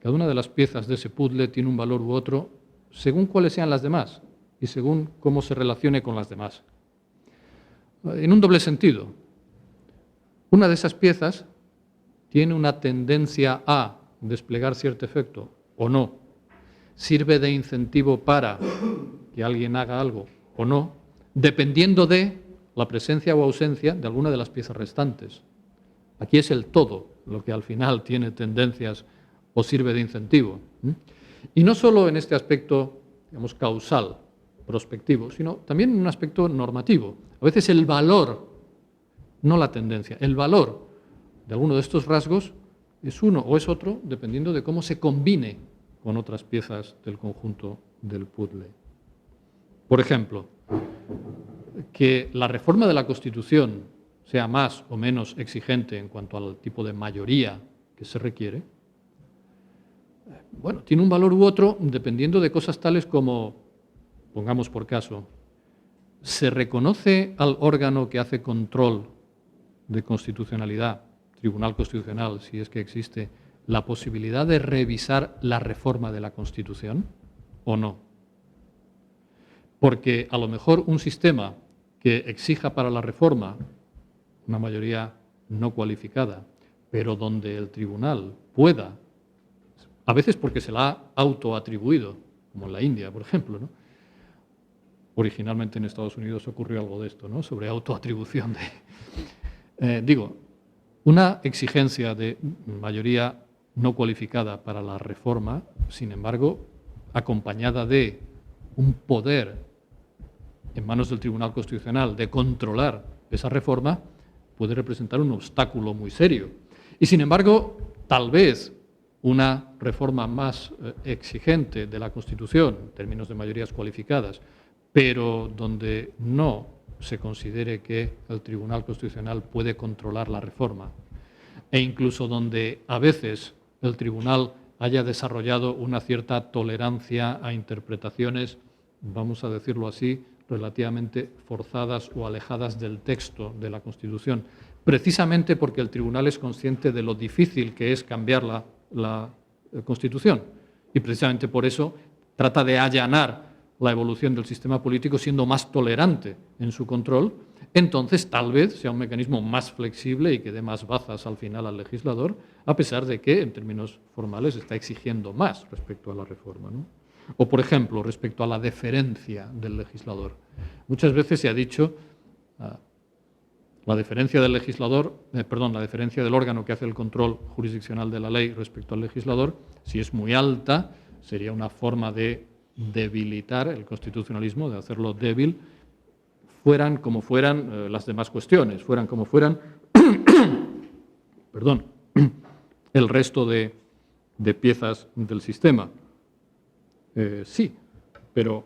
[SPEAKER 2] Cada una de las piezas de ese puzzle tiene un valor u otro según cuáles sean las demás y según cómo se relacione con las demás. En un doble sentido, una de esas piezas tiene una tendencia a desplegar cierto efecto o no, sirve de incentivo para que alguien haga algo o no, dependiendo de la presencia o ausencia de alguna de las piezas restantes. Aquí es el todo lo que al final tiene tendencias o sirve de incentivo. Y no solo en este aspecto, digamos, causal, prospectivo, sino también en un aspecto normativo. A veces el valor, no la tendencia, el valor de alguno de estos rasgos es uno o es otro, dependiendo de cómo se combine con otras piezas del conjunto del puzzle. Por ejemplo, que la reforma de la Constitución sea más o menos exigente en cuanto al tipo de mayoría que se requiere, bueno, tiene un valor u otro dependiendo de cosas tales como, pongamos por caso, ¿se reconoce al órgano que hace control de constitucionalidad, Tribunal Constitucional, si es que existe, la posibilidad de revisar la reforma de la Constitución o no? Porque a lo mejor un sistema que exija para la reforma una mayoría no cualificada, pero donde el tribunal pueda, a veces porque se la ha autoatribuido, como en la India, por ejemplo, ¿no? Originalmente en Estados Unidos ocurrió algo de esto, ¿no? Sobre autoatribución de... una exigencia de mayoría no cualificada para la reforma, sin embargo, acompañada de un poder en manos del Tribunal Constitucional de controlar esa reforma, puede representar un obstáculo muy serio. Y sin embargo, tal vez una reforma más exigente de la Constitución, en términos de mayorías cualificadas, pero donde no se considere que el Tribunal Constitucional puede controlar la reforma, e incluso donde a veces el Tribunal haya desarrollado una cierta tolerancia a interpretaciones, vamos a decirlo así, relativamente forzadas o alejadas del texto de la Constitución, precisamente porque el Tribunal es consciente de lo difícil que es cambiar la Constitución y precisamente por eso trata de allanar la evolución del sistema político siendo más tolerante en su control, entonces tal vez sea un mecanismo más flexible y que dé más bazas al final al legislador, a pesar de que en términos formales está exigiendo más respecto a la reforma, ¿no? O, por ejemplo, respecto a la deferencia del legislador. Muchas veces se ha dicho la deferencia del legislador, la deferencia del órgano que hace el control jurisdiccional de la ley respecto al legislador, si es muy alta, sería una forma de debilitar el constitucionalismo, de hacerlo débil, fueran como fueran las demás cuestiones, fueran como fueran perdón, el resto de piezas del sistema. Sí, pero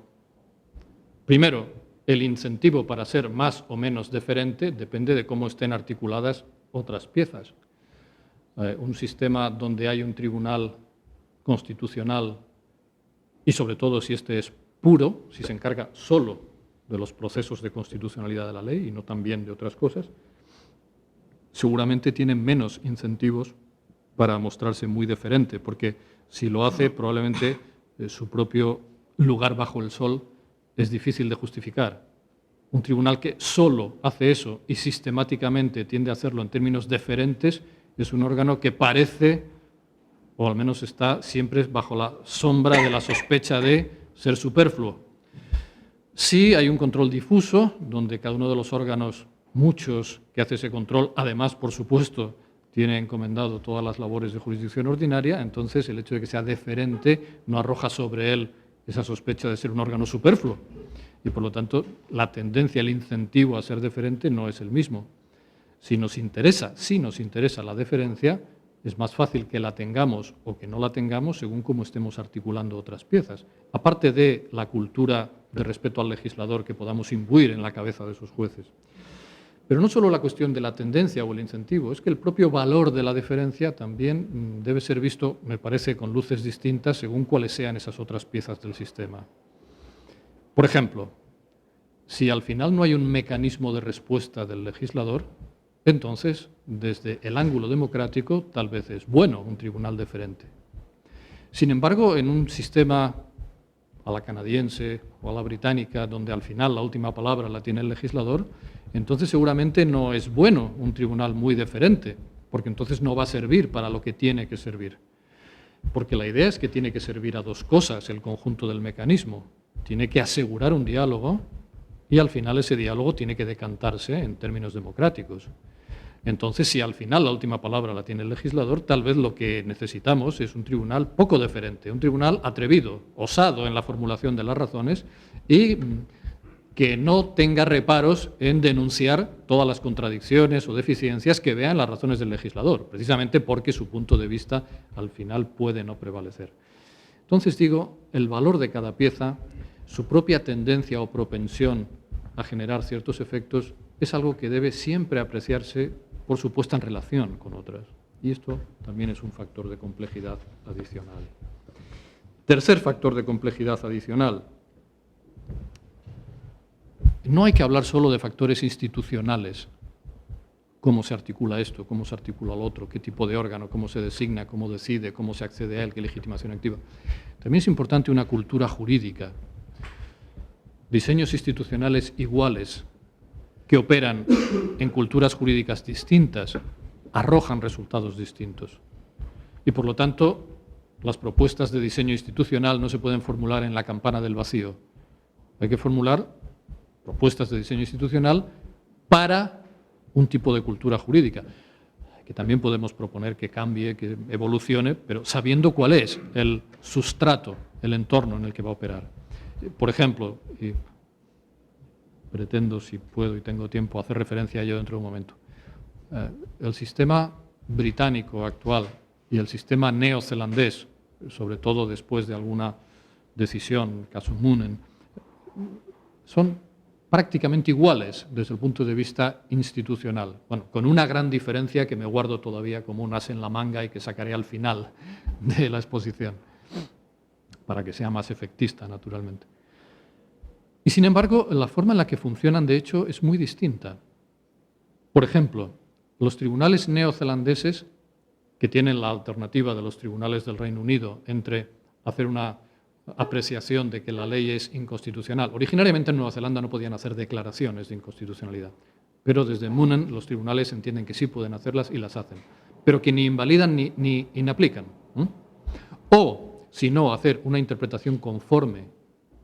[SPEAKER 2] primero, el incentivo para ser más o menos deferente depende de cómo estén articuladas otras piezas. Un sistema donde hay un tribunal constitucional y sobre todo si este es puro, si se encarga solo de los procesos de constitucionalidad de la ley y no también de otras cosas, seguramente tiene menos incentivos para mostrarse muy deferente, porque si lo hace, probablemente su propio lugar bajo el sol es difícil de justificar. Un tribunal que solo hace eso y sistemáticamente tiende a hacerlo en términos deferentes es un órgano que parece, o al menos está siempre bajo la sombra de la sospecha de ser superfluo. Sí hay un control difuso, donde cada uno de los órganos, muchos que hace ese control, además, por supuesto, tiene encomendado todas las labores de jurisdicción ordinaria, entonces el hecho de que sea deferente no arroja sobre él esa sospecha de ser un órgano superfluo. Y por lo tanto, la tendencia, el incentivo a ser deferente no es el mismo. Si nos interesa la deferencia, es más fácil que la tengamos o que no la tengamos según cómo estemos articulando otras piezas. Aparte de la cultura de respeto al legislador que podamos imbuir en la cabeza de esos jueces. Pero no solo la cuestión de la tendencia o el incentivo, es que el propio valor de la deferencia también debe ser visto, me parece, con luces distintas según cuáles sean esas otras piezas del sistema. Por ejemplo, si al final no hay un mecanismo de respuesta del legislador, entonces, desde el ángulo democrático, tal vez es bueno un tribunal deferente. Sin embargo, en un sistema a la canadiense o a la británica, donde al final la última palabra la tiene el legislador, entonces seguramente no es bueno un tribunal muy deferente, porque entonces no va a servir para lo que tiene que servir. Porque la idea es que tiene que servir a dos cosas el conjunto del mecanismo. Tiene que asegurar un diálogo y al final ese diálogo tiene que decantarse en términos democráticos. Entonces, si al final la última palabra la tiene el legislador, tal vez lo que necesitamos es un tribunal poco deferente, un tribunal atrevido, osado en la formulación de las razones y que no tenga reparos en denunciar todas las contradicciones o deficiencias que vean las razones del legislador, precisamente porque su punto de vista al final puede no prevalecer. Entonces digo, el valor de cada pieza, su propia tendencia o propensión a generar ciertos efectos, es algo que debe siempre apreciarse por su puesta en relación con otras. Y esto también es un factor de complejidad adicional. Tercer factor de complejidad adicional. No hay que hablar solo de factores institucionales. Cómo se articula esto, cómo se articula lo otro, qué tipo de órgano, cómo se designa, cómo decide, cómo se accede a él, qué legitimación activa. También es importante una cultura jurídica. Diseños institucionales iguales que operan en culturas jurídicas distintas arrojan resultados distintos. Y por lo tanto, las propuestas de diseño institucional no se pueden formular en la campana del vacío. Hay que formular propuestas de diseño institucional para un tipo de cultura jurídica, que también podemos proponer que cambie, que evolucione, pero sabiendo cuál es el sustrato, el entorno en el que va a operar. Por ejemplo, y pretendo, si puedo y tengo tiempo, hacer referencia a ello dentro de un momento. El sistema británico actual y el sistema neozelandés, sobre todo después de alguna decisión, caso Moonen, son prácticamente iguales desde el punto de vista institucional. Bueno, con una gran diferencia que me guardo todavía como un as en la manga y que sacaré al final de la exposición, para que sea más efectista, naturalmente. Y sin embargo, la forma en la que funcionan, de hecho, es muy distinta. Por ejemplo, los tribunales neozelandeses, que tienen la alternativa de los tribunales del Reino Unido entre hacer una apreciación de que la ley es inconstitucional. Originariamente en Nueva Zelanda no podían hacer declaraciones de inconstitucionalidad, pero desde Moonen los tribunales entienden que sí pueden hacerlas y las hacen, pero que ni invalidan ni inaplican. O, si no, hacer una interpretación conforme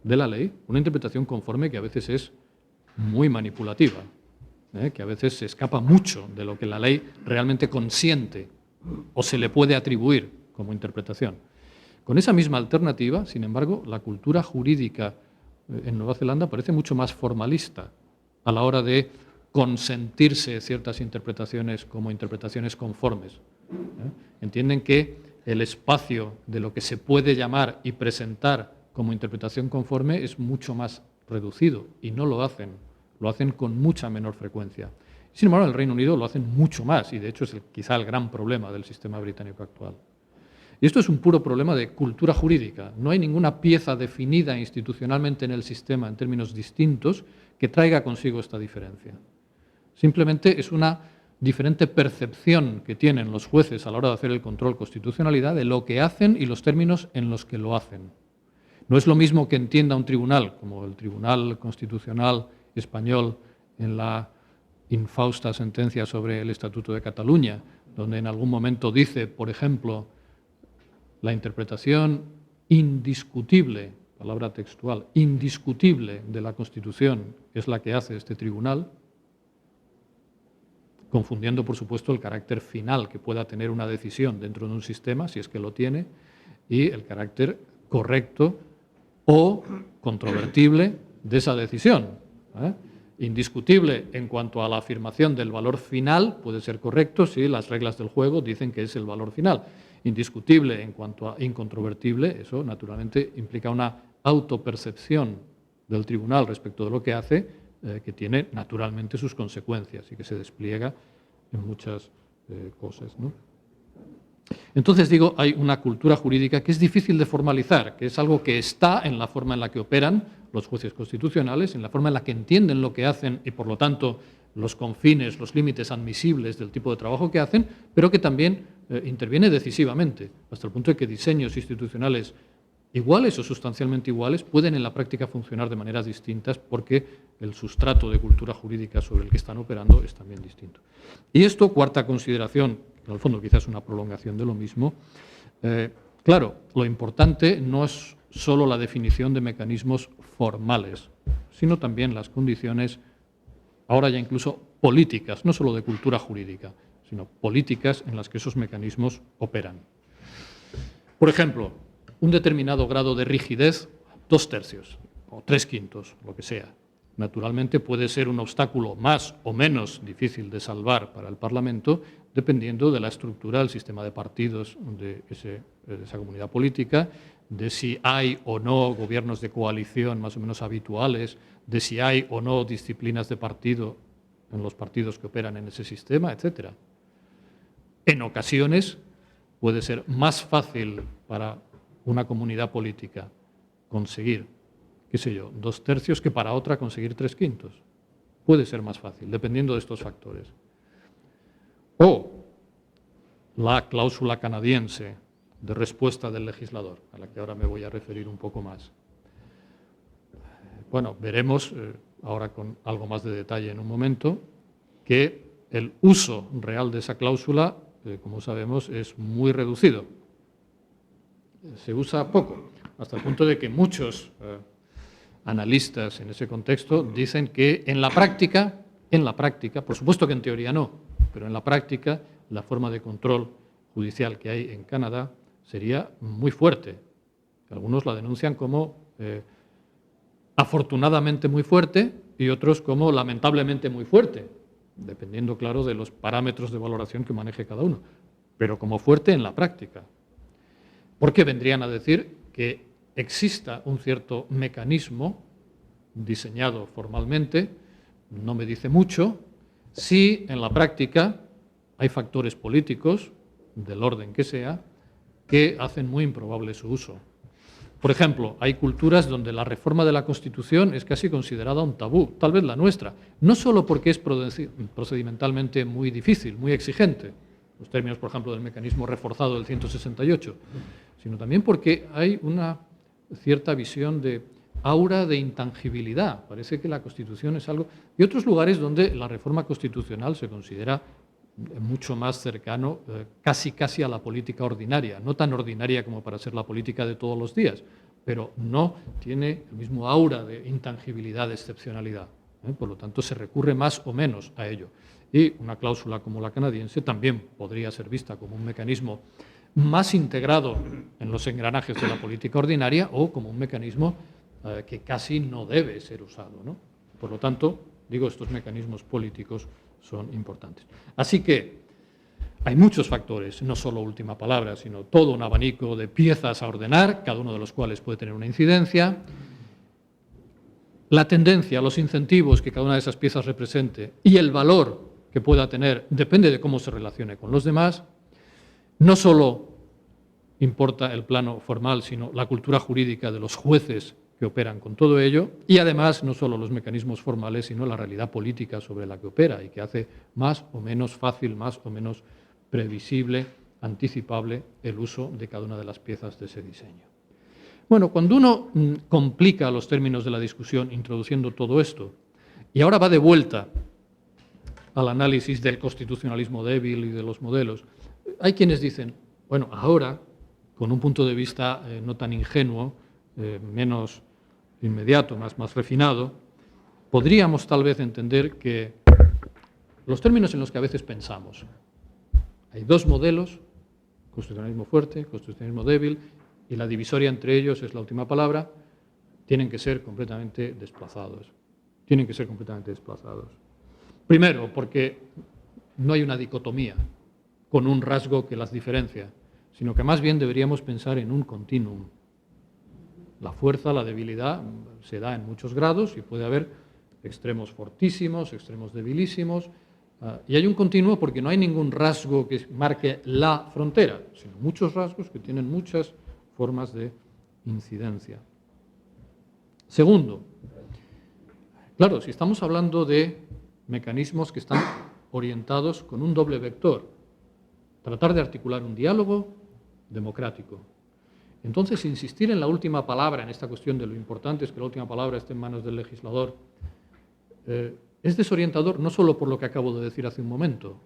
[SPEAKER 2] de la ley, una interpretación conforme que a veces es muy manipulativa, que a veces se escapa mucho de lo que la ley realmente consiente o se le puede atribuir como interpretación. Con esa misma alternativa, sin embargo, la cultura jurídica en Nueva Zelanda parece mucho más formalista a la hora de consentirse ciertas interpretaciones como interpretaciones conformes. Entienden que el espacio de lo que se puede llamar y presentar como interpretación conforme es mucho más reducido y no lo hacen con mucha menor frecuencia. Sin embargo, en el Reino Unido lo hacen mucho más y de hecho es quizá el gran problema del sistema británico actual. Y esto es un puro problema de cultura jurídica. No hay ninguna pieza definida institucionalmente en el sistema en términos distintos que traiga consigo esta diferencia. Simplemente es una diferente percepción que tienen los jueces a la hora de hacer el control constitucionalidad de lo que hacen y los términos en los que lo hacen. No es lo mismo que entienda un tribunal, como el Tribunal Constitucional Español en la infausta sentencia sobre el Estatuto de Cataluña, donde en algún momento dice, por ejemplo, la interpretación indiscutible, palabra textual, indiscutible de la Constitución es la que hace este tribunal, confundiendo, por supuesto, el carácter final que pueda tener una decisión dentro de un sistema, si es que lo tiene, y el carácter correcto o controvertible de esa decisión. Indiscutible en cuanto a la afirmación del valor final puede ser correcto si las reglas del juego dicen que es el valor final. Indiscutible en cuanto a incontrovertible, eso naturalmente implica una autopercepción del tribunal respecto de lo que hace, que tiene naturalmente sus consecuencias y que se despliega en muchas cosas, ¿no? Entonces, digo, hay una cultura jurídica que es difícil de formalizar, que es algo que está en la forma en la que operan los jueces constitucionales, en la forma en la que entienden lo que hacen y, por lo tanto, los confines, los límites admisibles del tipo de trabajo que hacen, pero que también interviene decisivamente, hasta el punto de que diseños institucionales iguales o sustancialmente iguales pueden en la práctica funcionar de maneras distintas porque el sustrato de cultura jurídica sobre el que están operando es también distinto. Y esto, cuarta consideración, que en el fondo quizás es una prolongación de lo mismo, claro, lo importante no es solo la definición de mecanismos formales, sino también las condiciones, ahora ya incluso políticas, no solo de cultura jurídica, sino políticas en las que esos mecanismos operan. Por ejemplo, un determinado grado de rigidez, 2/3 o 3/5, lo que sea. Naturalmente puede ser un obstáculo más o menos difícil de salvar para el Parlamento, dependiendo de la estructura del sistema de partidos de esa comunidad política, de si hay o no gobiernos de coalición más o menos habituales, de si hay o no disciplinas de partido en los partidos que operan en ese sistema, etc. En ocasiones puede ser más fácil para una comunidad política conseguir, qué sé yo, 2/3 que para otra conseguir 3/5. Puede ser más fácil, dependiendo de estos factores. O la cláusula canadiense de respuesta del legislador, a la que ahora me voy a referir un poco más. Bueno, veremos, ahora con algo más de detalle en un momento, que el uso real de esa cláusula, como sabemos, es muy reducido. Se usa poco, hasta el punto de que muchos analistas en ese contexto dicen que en la práctica, por supuesto que en teoría no, pero en la práctica la forma de control judicial que hay en Canadá sería muy fuerte. Algunos la denuncian como afortunadamente muy fuerte y otros como lamentablemente muy fuerte, dependiendo, claro, de los parámetros de valoración que maneje cada uno, pero como fuerte en la práctica. Porque vendrían a decir que exista un cierto mecanismo diseñado formalmente, no me dice mucho, si en la práctica hay factores políticos, del orden que sea, que hacen muy improbable su uso. Por ejemplo, hay culturas donde la reforma de la Constitución es casi considerada un tabú, tal vez la nuestra, no solo porque es procedimentalmente muy difícil, muy exigente, los términos, por ejemplo, del mecanismo reforzado del 168, sino también porque hay una cierta visión de aura de intangibilidad. Parece que la Constitución es algo... Y otros lugares donde la reforma constitucional se considera mucho más cercano, casi a la política ordinaria, no tan ordinaria como para ser la política de todos los días, pero no tiene el mismo aura de intangibilidad, de excepcionalidad. Por lo tanto, se recurre más o menos a ello. Y una cláusula como la canadiense también podría ser vista como un mecanismo más integrado en los engranajes de la política ordinaria o como un mecanismo que casi no debe ser usado, ¿no? Por lo tanto, digo, estos mecanismos políticos son importantes. Así que hay muchos factores, no solo última palabra, sino todo un abanico de piezas a ordenar, cada uno de los cuales puede tener una incidencia. La tendencia, los incentivos que cada una de esas piezas represente y el valor que pueda tener depende de cómo se relacione con los demás. No solo importa el plano formal, sino la cultura jurídica de los jueces que operan con todo ello, y además no solo los mecanismos formales, sino la realidad política sobre la que opera y que hace más o menos fácil, más o menos previsible, anticipable el uso de cada una de las piezas de ese diseño. Bueno, cuando uno complica los términos de la discusión introduciendo todo esto, y ahora va de vuelta al análisis del constitucionalismo débil y de los modelos, hay quienes dicen, bueno, ahora, con un punto de vista no tan ingenuo, menos inmediato, más refinado, podríamos tal vez entender que los términos en los que a veces pensamos, hay dos modelos, constitucionalismo fuerte, constitucionalismo débil, y la divisoria entre ellos es la última palabra, tienen que ser completamente desplazados. Tienen que ser completamente desplazados. Primero, porque no hay una dicotomía con un rasgo que las diferencia, sino que más bien deberíamos pensar en un continuum. La fuerza, la debilidad se da en muchos grados y puede haber extremos fortísimos, extremos debilísimos, y hay un continuo porque no hay ningún rasgo que marque la frontera, sino muchos rasgos que tienen muchas formas de incidencia. Segundo, claro, si estamos hablando de mecanismos que están orientados con un doble vector, tratar de articular un diálogo democrático. Entonces, insistir en la última palabra, en esta cuestión de lo importante es que la última palabra esté en manos del legislador, es desorientador no solo por lo que acabo de decir hace un momento,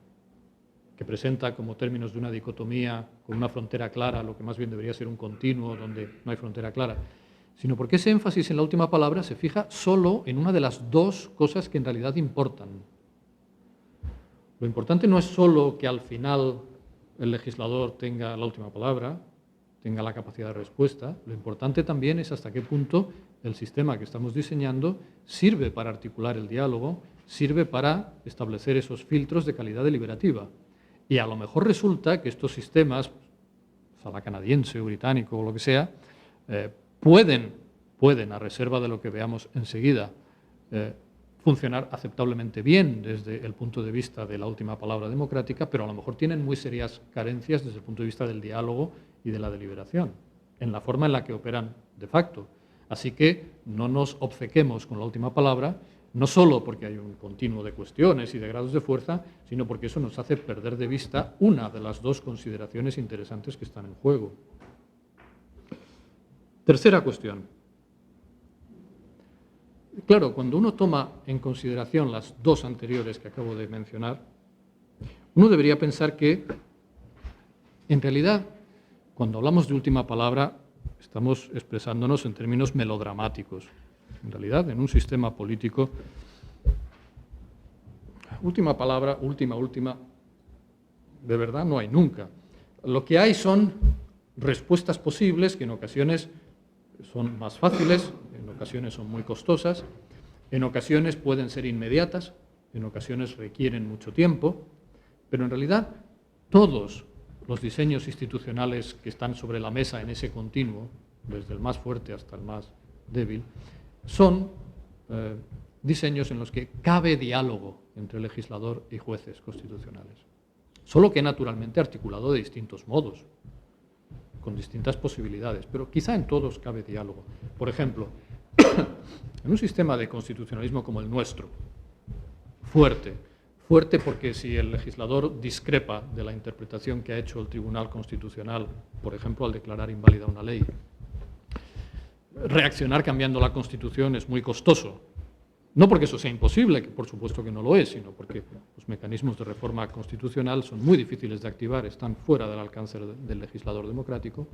[SPEAKER 2] que presenta como términos de una dicotomía con una frontera clara, lo que más bien debería ser un continuo donde no hay frontera clara, sino porque ese énfasis en la última palabra se fija solo en una de las dos cosas que en realidad importan. Lo importante no es solo que al final el legislador tenga la última palabra, tenga la capacidad de respuesta, lo importante también es hasta qué punto el sistema que estamos diseñando sirve para articular el diálogo, sirve para establecer esos filtros de calidad deliberativa. Y a lo mejor resulta que estos sistemas, sala canadiense o británico o lo que sea, pueden, a reserva de lo que veamos enseguida, funcionar aceptablemente bien desde el punto de vista de la última palabra democrática, pero a lo mejor tienen muy serias carencias desde el punto de vista del diálogo y de la deliberación, en la forma en la que operan de facto. Así que no nos obcequemos con la última palabra, no solo porque hay un continuo de cuestiones y de grados de fuerza, sino porque eso nos hace perder de vista una de las dos consideraciones interesantes que están en juego. Tercera cuestión. Claro, cuando uno toma en consideración las dos anteriores que acabo de mencionar, uno debería pensar que, en realidad, cuando hablamos de última palabra, estamos expresándonos en términos melodramáticos. En realidad, en un sistema político, última palabra, última, de verdad no hay nunca. Lo que hay son respuestas posibles que en ocasiones son más fáciles, en ocasiones son muy costosas, en ocasiones pueden ser inmediatas, en ocasiones requieren mucho tiempo, pero en realidad todos los diseños institucionales que están sobre la mesa en ese continuo, desde el más fuerte hasta el más débil, son diseños en los que cabe diálogo entre legislador y jueces constitucionales. Solo que naturalmente articulado de distintos modos, con distintas posibilidades, pero quizá en todos cabe diálogo. Por ejemplo, en un sistema de constitucionalismo como el nuestro, fuerte porque si el legislador discrepa de la interpretación que ha hecho el Tribunal Constitucional, por ejemplo, al declarar inválida una ley, reaccionar cambiando la Constitución es muy costoso. No porque eso sea imposible, que por supuesto que no lo es, sino porque los mecanismos de reforma constitucional son muy difíciles de activar, están fuera del alcance del legislador democrático,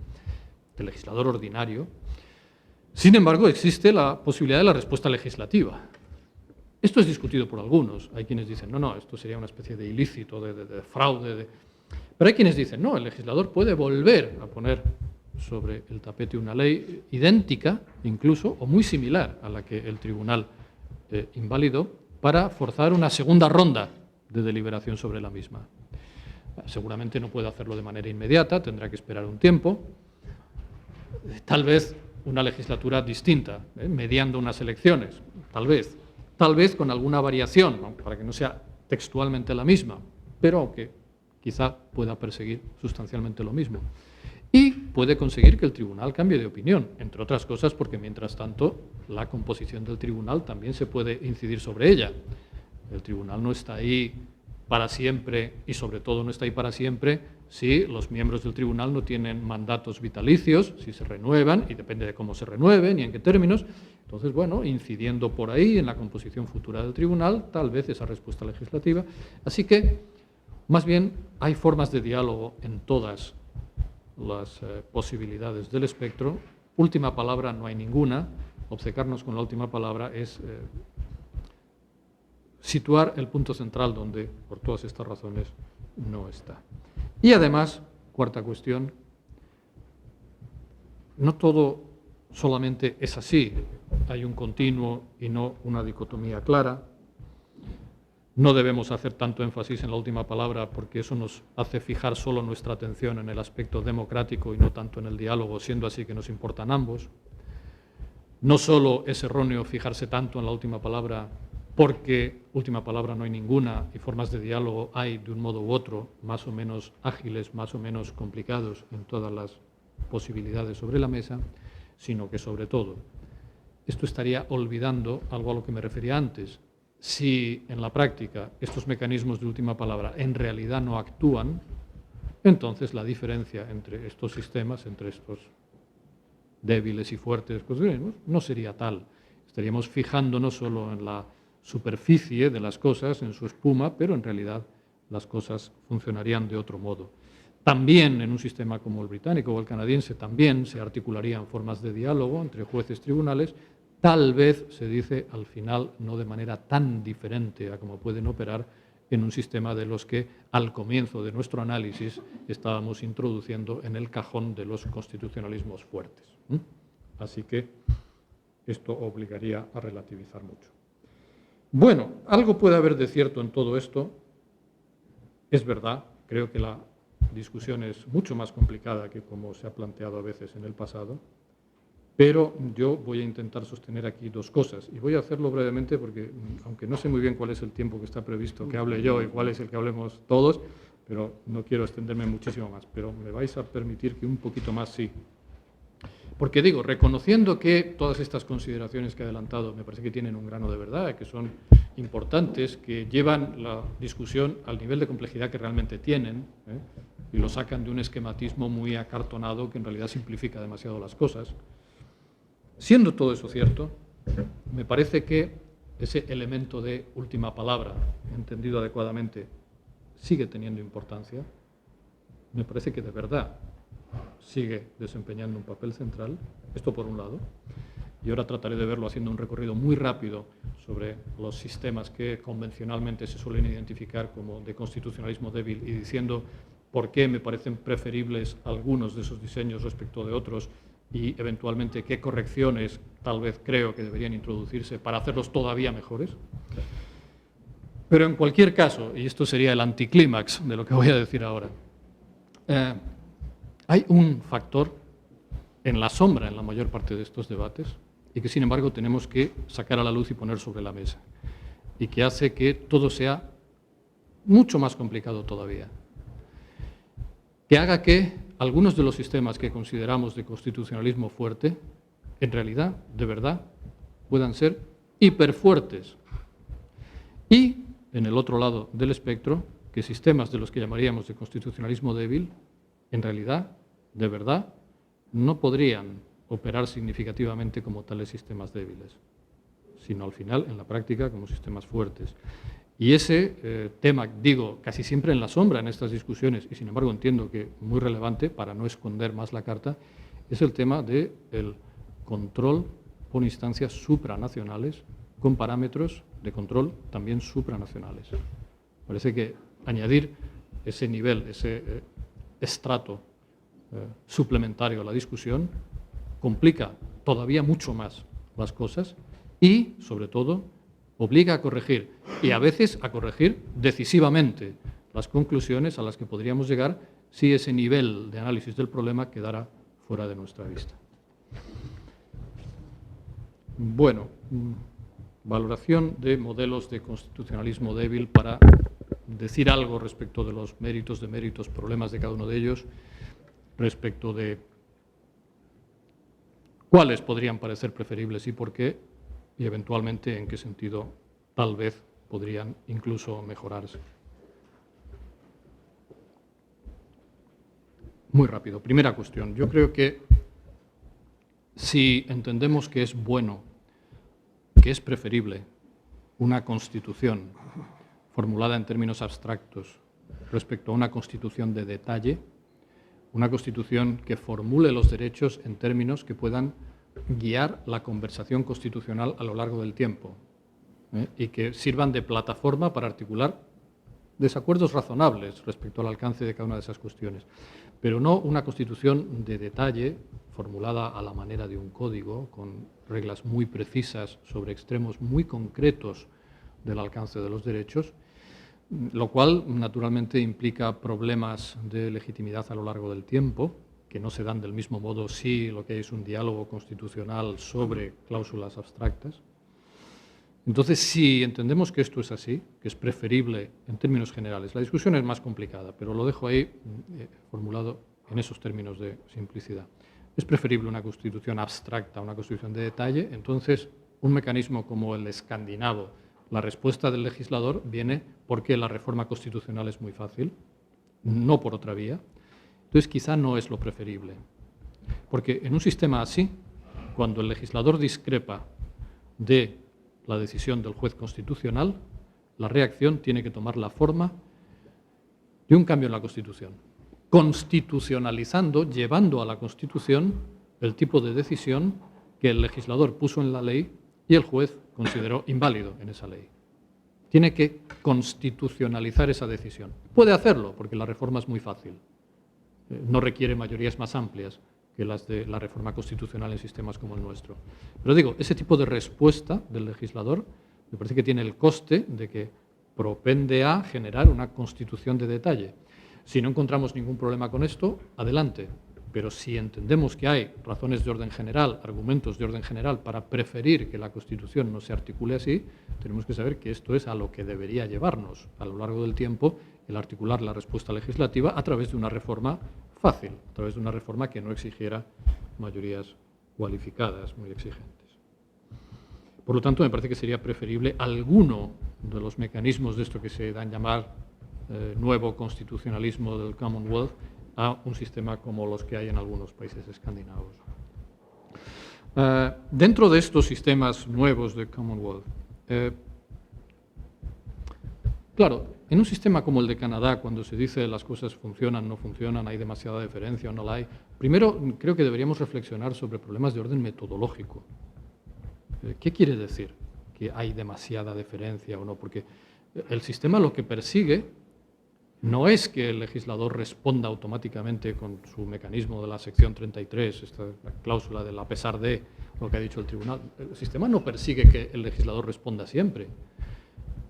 [SPEAKER 2] del legislador ordinario. Sin embargo, existe la posibilidad de la respuesta legislativa. Esto es discutido por algunos. Hay quienes dicen, no, esto sería una especie de ilícito, de fraude. Pero hay quienes dicen, no, el legislador puede volver a poner sobre el tapete una ley idéntica, incluso, o muy similar a la que el tribunal invalidó, para forzar una segunda ronda de deliberación sobre la misma. Seguramente no puede hacerlo de manera inmediata, tendrá que esperar un tiempo, tal vez una legislatura distinta, mediando unas elecciones, tal vez con alguna variación, para que no sea textualmente la misma, pero aunque quizá pueda perseguir sustancialmente lo mismo. y puede conseguir que el tribunal cambie de opinión, entre otras cosas porque mientras tanto la composición del tribunal también se puede incidir sobre ella. El tribunal no está ahí para siempre y sobre todo no está ahí para siempre si los miembros del tribunal no tienen mandatos vitalicios, si se renuevan, y depende de cómo se renueven y en qué términos. Entonces, bueno, incidiendo por ahí en la composición futura del tribunal, tal vez esa respuesta legislativa. Así que, más bien, hay formas de diálogo en todas las posibilidades del espectro. Última palabra no hay ninguna. Obcecarnos con la última palabra es situar el punto central donde, por todas estas razones, no está. Y además, cuarta cuestión, no todo solamente es así. Hay un continuo y no una dicotomía clara. No debemos hacer tanto énfasis en la última palabra porque eso nos hace fijar solo nuestra atención en el aspecto democrático y no tanto en el diálogo, siendo así que nos importan ambos. No solo es erróneo fijarse tanto en la última palabra porque última palabra no hay ninguna y formas de diálogo hay de un modo u otro, más o menos ágiles, más o menos complicados en todas las posibilidades sobre la mesa, sino que sobre todo esto estaría olvidando algo a lo que me refería antes. Si en la práctica estos mecanismos de última palabra en realidad no actúan, entonces la diferencia entre estos sistemas, entre estos débiles y fuertes constitucionalismos, no sería tal. Estaríamos fijándonos solo en la superficie de las cosas, en su espuma, pero en realidad las cosas funcionarían de otro modo. También en un sistema como el británico o el canadiense también se articularían formas de diálogo entre jueces y tribunales. Tal vez, se dice al final, no de manera tan diferente a como pueden operar en un sistema de los que al comienzo de nuestro análisis estábamos introduciendo en el cajón de los constitucionalismos fuertes. Así que esto obligaría a relativizar mucho. Bueno, algo puede haber de cierto en todo esto. Es verdad, creo que la discusión es mucho más complicada que como se ha planteado a veces en el pasado. Pero yo voy a intentar sostener aquí dos cosas y voy a hacerlo brevemente porque, aunque no sé muy bien cuál es el tiempo que está previsto que hable yo y cuál es el que hablemos todos, pero no quiero extenderme muchísimo más, pero me vais a permitir que un poquito más sí. Porque digo, reconociendo que todas estas consideraciones que he adelantado me parece que tienen un grano de verdad, que son importantes, que llevan la discusión al nivel de complejidad que realmente tienen, y lo sacan de un esquematismo muy acartonado que en realidad simplifica demasiado las cosas. Siendo todo eso cierto, me parece que ese elemento de última palabra, entendido adecuadamente, sigue teniendo importancia. Me parece que de verdad sigue desempeñando un papel central. Esto por un lado. Y ahora trataré de verlo haciendo un recorrido muy rápido sobre los sistemas que convencionalmente se suelen identificar como de constitucionalismo débil y diciendo por qué me parecen preferibles algunos de esos diseños respecto de otros y eventualmente qué correcciones tal vez creo que deberían introducirse para hacerlos todavía mejores. Pero en cualquier caso, y esto sería el anticlímax de lo que voy a decir ahora, hay un factor en la sombra en la mayor parte de estos debates y que sin embargo tenemos que sacar a la luz y poner sobre la mesa y que hace que todo sea mucho más complicado todavía, que haga que algunos de los sistemas que consideramos de constitucionalismo fuerte, en realidad, de verdad, puedan ser hiperfuertes. Y, en el otro lado del espectro, que sistemas de los que llamaríamos de constitucionalismo débil, en realidad, de verdad, no podrían operar significativamente como tales sistemas débiles, sino al final, en la práctica, como sistemas fuertes. Y ese tema, digo, casi siempre en la sombra en estas discusiones, y sin embargo entiendo que muy relevante, para no esconder más la carta, es el tema del control por instancias supranacionales con parámetros de control también supranacionales. Parece que añadir ese nivel, ese estrato suplementario a la discusión complica todavía mucho más las cosas y, sobre todo, obliga a corregir, y a veces a corregir decisivamente las conclusiones a las que podríamos llegar si ese nivel de análisis del problema quedara fuera de nuestra vista. Bueno, valoración de modelos de constitucionalismo débil para decir algo respecto de los méritos, deméritos, problemas de cada uno de ellos. respecto de cuáles podrían parecer preferibles y por qué, y eventualmente en qué sentido tal vez podrían incluso mejorarse. Muy rápido. Primera cuestión. Yo creo que si entendemos que es bueno, que es preferible una Constitución formulada en términos abstractos respecto a una Constitución de detalle, una Constitución que formule los derechos en términos que puedan guiar la conversación constitucional a lo largo del tiempo, y que sirvan de plataforma para articular desacuerdos razonables respecto al alcance de cada una de esas cuestiones, pero no una Constitución de detalle formulada a la manera de un código, con reglas muy precisas sobre extremos muy concretos del alcance de los derechos, lo cual naturalmente implica problemas de legitimidad a lo largo del tiempo, que no se dan del mismo modo si lo que hay es un diálogo constitucional sobre cláusulas abstractas. Entonces, si entendemos que esto es así, que es preferible en términos generales, la discusión es más complicada, pero lo dejo ahí formulado en esos términos de simplicidad. Es preferible una Constitución abstracta a una Constitución de detalle, entonces un mecanismo como el escandinavo, la respuesta del legislador viene porque la reforma constitucional es muy fácil, no por otra vía. Entonces quizá no es lo preferible, porque en un sistema así, cuando el legislador discrepa de la decisión del juez constitucional, la reacción tiene que tomar la forma de un cambio en la Constitución, constitucionalizando, llevando a la Constitución el tipo de decisión que el legislador puso en la ley y el juez consideró inválido en esa ley. Tiene que constitucionalizar esa decisión. Puede hacerlo, porque la reforma es muy fácil. No requiere mayorías más amplias que las de la reforma constitucional en sistemas como el nuestro. Pero digo, ese tipo de respuesta del legislador me parece que tiene el coste de que propende a generar una constitución de detalle. Si no encontramos ningún problema con esto, adelante. Pero si entendemos que hay razones de orden general, argumentos de orden general para preferir que la Constitución no se articule así, tenemos que saber que esto es a lo que debería llevarnos a lo largo del tiempo el articular la respuesta legislativa a través de una reforma fácil, a través de una reforma que no exigiera mayorías cualificadas muy exigentes. Por lo tanto, me parece que sería preferible alguno de los mecanismos de esto que se dan a llamar nuevo constitucionalismo del Commonwealth a un sistema como los que hay en algunos países escandinavos. Dentro de estos sistemas nuevos de Commonwealth, claro, en un sistema como el de Canadá, cuando se dice las cosas funcionan, no funcionan, hay demasiada diferencia o no la hay, primero creo que deberíamos reflexionar sobre problemas de orden metodológico. ¿Qué quiere decir que hay demasiada diferencia o no? Porque el sistema lo que persigue no es que el legislador responda automáticamente con su mecanismo de la sección 33, esta cláusula del a pesar de lo que ha dicho el tribunal. El sistema no persigue que el legislador responda siempre.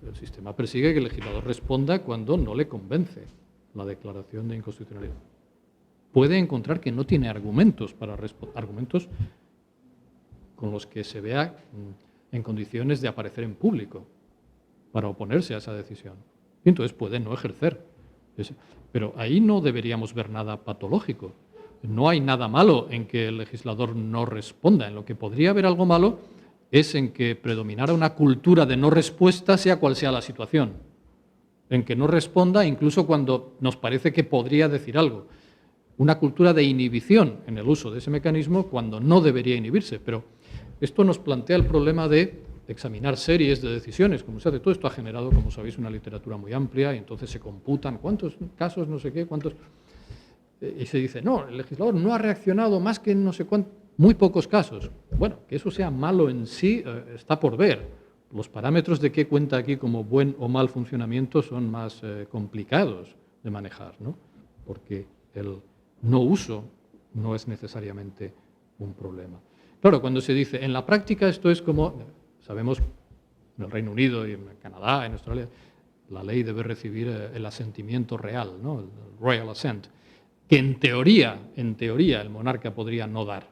[SPEAKER 2] El sistema persigue que el legislador responda cuando no le convence la declaración de inconstitucionalidad. Puede encontrar que no tiene argumentos para argumentos con los que se vea en condiciones de aparecer en público para oponerse a esa decisión. Y entonces puede no ejercer. Pero ahí no deberíamos ver nada patológico. No hay nada malo en que el legislador no responda. En lo que podría haber algo malo es en que predominara una cultura de no respuesta, sea cual sea la situación. En que no responda incluso cuando nos parece que podría decir algo. Una cultura de inhibición en el uso de ese mecanismo cuando no debería inhibirse. Pero esto nos plantea el problema de examinar series de decisiones, como se hace. Todo esto ha generado, como sabéis, una literatura muy amplia y entonces se computan cuántos casos, no sé qué, cuántos... Y se dice, no, el legislador no ha reaccionado más que en no sé cuántos, muy pocos casos. Bueno, que eso sea malo en sí está por ver. Los parámetros de qué cuenta aquí como buen o mal funcionamiento son más complicados de manejar, ¿no? Porque el no uso no es necesariamente un problema. Claro, cuando se dice, en la práctica esto es como... Sabemos, en el Reino Unido y en Canadá, en Australia, la ley debe recibir el asentimiento real, ¿no? El royal assent, que en teoría el monarca podría no dar,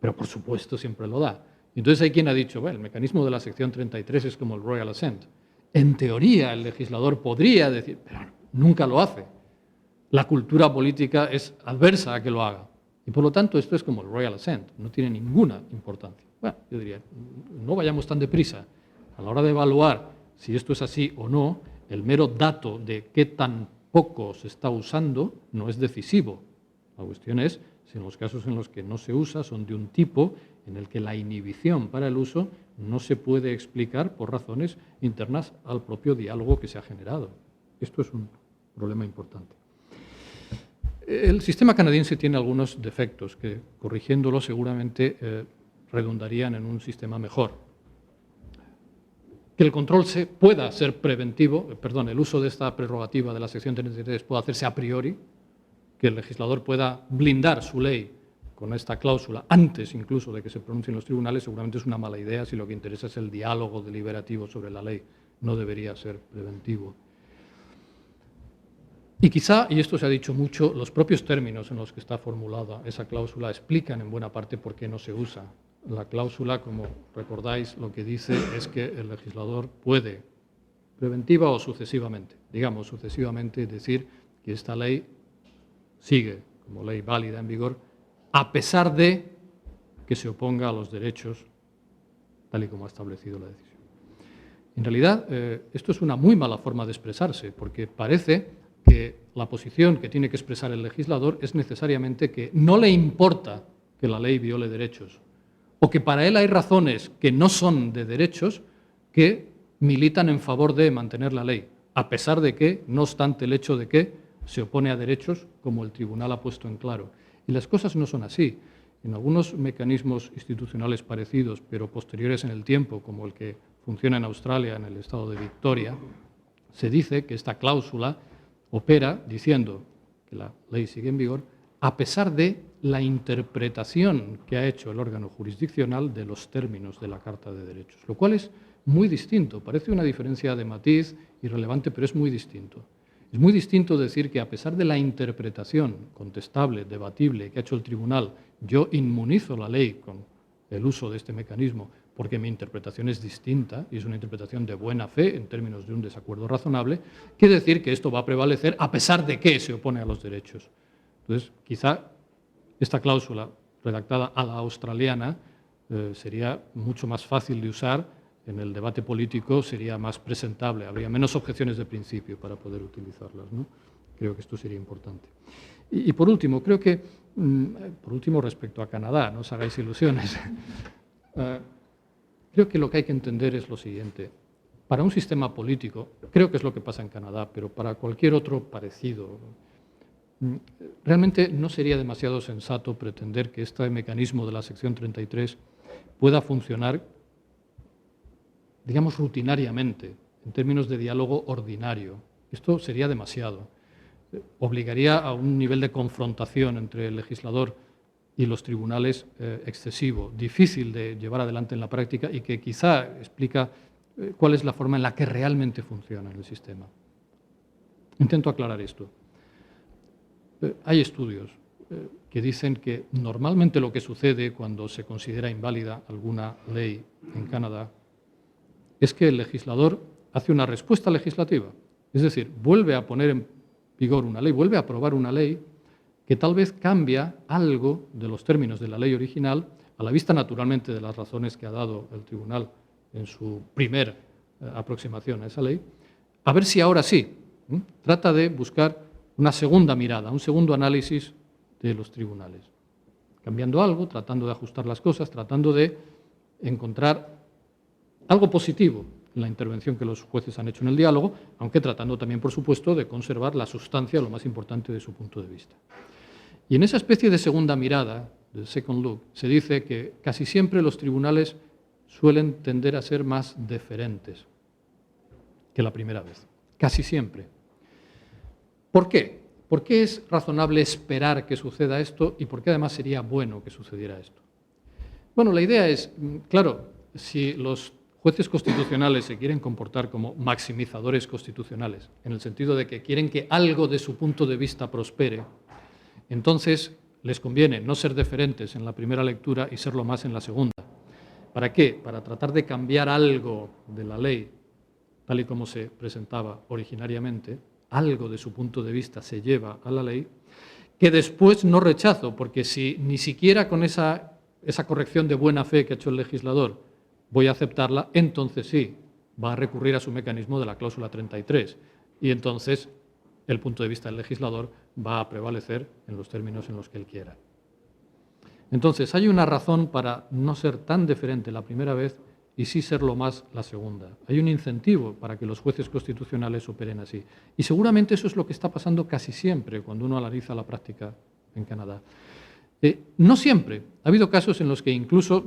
[SPEAKER 2] pero por supuesto siempre lo da. Entonces hay quien ha dicho, bueno, el mecanismo de la sección 33 es como el royal assent. En teoría el legislador podría decir, pero nunca lo hace. la cultura política es adversa a que lo haga. Y por lo tanto esto es como el Royal Assent, no tiene ninguna importancia. Bueno, yo diría, no vayamos tan deprisa. A la hora de evaluar si esto es así o no, el mero dato de qué tan poco se está usando no es decisivo. La cuestión es si en los casos en los que no se usa son de un tipo en el que la inhibición para el uso no se puede explicar por razones internas al propio diálogo que se ha generado. Esto es un problema importante. El sistema canadiense tiene algunos defectos que, corrigiéndolo, seguramente redundarían en un sistema mejor. Que el control pueda ser preventivo, el uso de esta prerrogativa de la sección 33 pueda hacerse a priori, que el legislador pueda blindar su ley con esta cláusula antes incluso de que se pronuncien los tribunales, seguramente es una mala idea si lo que interesa es el diálogo deliberativo sobre la ley. No debería ser preventivo. Y quizá, y esto se ha dicho mucho, los propios términos en los que está formulada esa cláusula explican en buena parte por qué no se usa. La cláusula, como recordáis, lo que dice es que el legislador puede, preventiva o sucesivamente, digamos sucesivamente, decir que esta ley sigue como ley válida en vigor a pesar de que se oponga a los derechos tal y como ha establecido la decisión. En realidad, esto es una muy mala forma de expresarse, porque parece que la posición que tiene que expresar el legislador es necesariamente que no le importa que la ley viole derechos, o que para él hay razones que no son de derechos que militan en favor de mantener la ley, a pesar de que, no obstante el hecho de que se opone a derechos, como el tribunal ha puesto en claro. Y las cosas no son así. En algunos mecanismos institucionales parecidos, pero posteriores en el tiempo, como el que funciona en Australia, en el estado de Victoria, se dice que esta cláusula opera diciendo que la ley sigue en vigor a pesar de la interpretación que ha hecho el órgano jurisdiccional de los términos de la Carta de Derechos, lo cual es muy distinto. Parece una diferencia de matiz irrelevante, pero es muy distinto. Es muy distinto decir que a pesar de la interpretación contestable, debatible que ha hecho el tribunal, yo inmunizo la ley con el uso de este mecanismo porque mi interpretación es distinta y es una interpretación de buena fe en términos de un desacuerdo razonable, que decir que esto va a prevalecer a pesar de que se opone a los derechos. Entonces, quizá esta cláusula redactada a la australiana sería mucho más fácil de usar en el debate político, sería más presentable, habría menos objeciones de principio para poder utilizarlas, ¿no? Creo que esto sería importante. Y por último, creo que, respecto a Canadá, no os hagáis ilusiones, creo que lo que hay que entender es lo siguiente. Para un sistema político, creo que es lo que pasa en Canadá, pero para cualquier otro parecido, realmente no sería demasiado sensato pretender que este mecanismo de la sección 33 pueda funcionar, digamos, rutinariamente, en términos de diálogo ordinario. Esto sería demasiado. Obligaría a un nivel de confrontación entre el legislador y los tribunales excesivo, difícil de llevar adelante en la práctica y que quizá explica cuál es la forma en la que realmente funciona el sistema. Intento aclarar esto. Hay estudios que dicen que normalmente lo que sucede cuando se considera inválida alguna ley en Canadá es que el legislador hace una respuesta legislativa, es decir, vuelve a poner en vigor una ley, vuelve a aprobar una ley que tal vez cambia algo de los términos de la ley original, a la vista naturalmente de las razones que ha dado el tribunal en su primer aproximación a esa ley, a ver si ahora sí, trata de buscar una segunda mirada, un segundo análisis de los tribunales, cambiando algo, tratando de ajustar las cosas, tratando de encontrar algo positivo en la intervención que los jueces han hecho en el diálogo, aunque tratando también, por supuesto, de conservar la sustancia, lo más importante de su punto de vista. Y en esa especie de segunda mirada, de second look, se dice que casi siempre los tribunales suelen tender a ser más deferentes que la primera vez. Casi siempre. ¿Por qué? ¿Por qué es razonable esperar que suceda esto y por qué además sería bueno que sucediera esto? Bueno, la idea es, claro, si los jueces constitucionales se quieren comportar como maximizadores constitucionales, en el sentido de que quieren que algo de su punto de vista prospere, entonces les conviene no ser deferentes en la primera lectura y serlo más en la segunda. ¿Para qué? Para tratar de cambiar algo de la ley, tal y como se presentaba originariamente, algo de su punto de vista se lleva a la ley, que después no rechazo, porque si ni siquiera con esa corrección de buena fe que ha hecho el legislador voy a aceptarla, entonces sí, va a recurrir a su mecanismo de la cláusula 33. Y entonces el punto de vista del legislador va a prevalecer en los términos en los que él quiera. Entonces, hay una razón para no ser tan deferente la primera vez y sí serlo más la segunda. Hay un incentivo para que los jueces constitucionales operen así. Y seguramente eso es lo que está pasando casi siempre cuando uno analiza la práctica en Canadá. No siempre. Ha habido casos en los que incluso,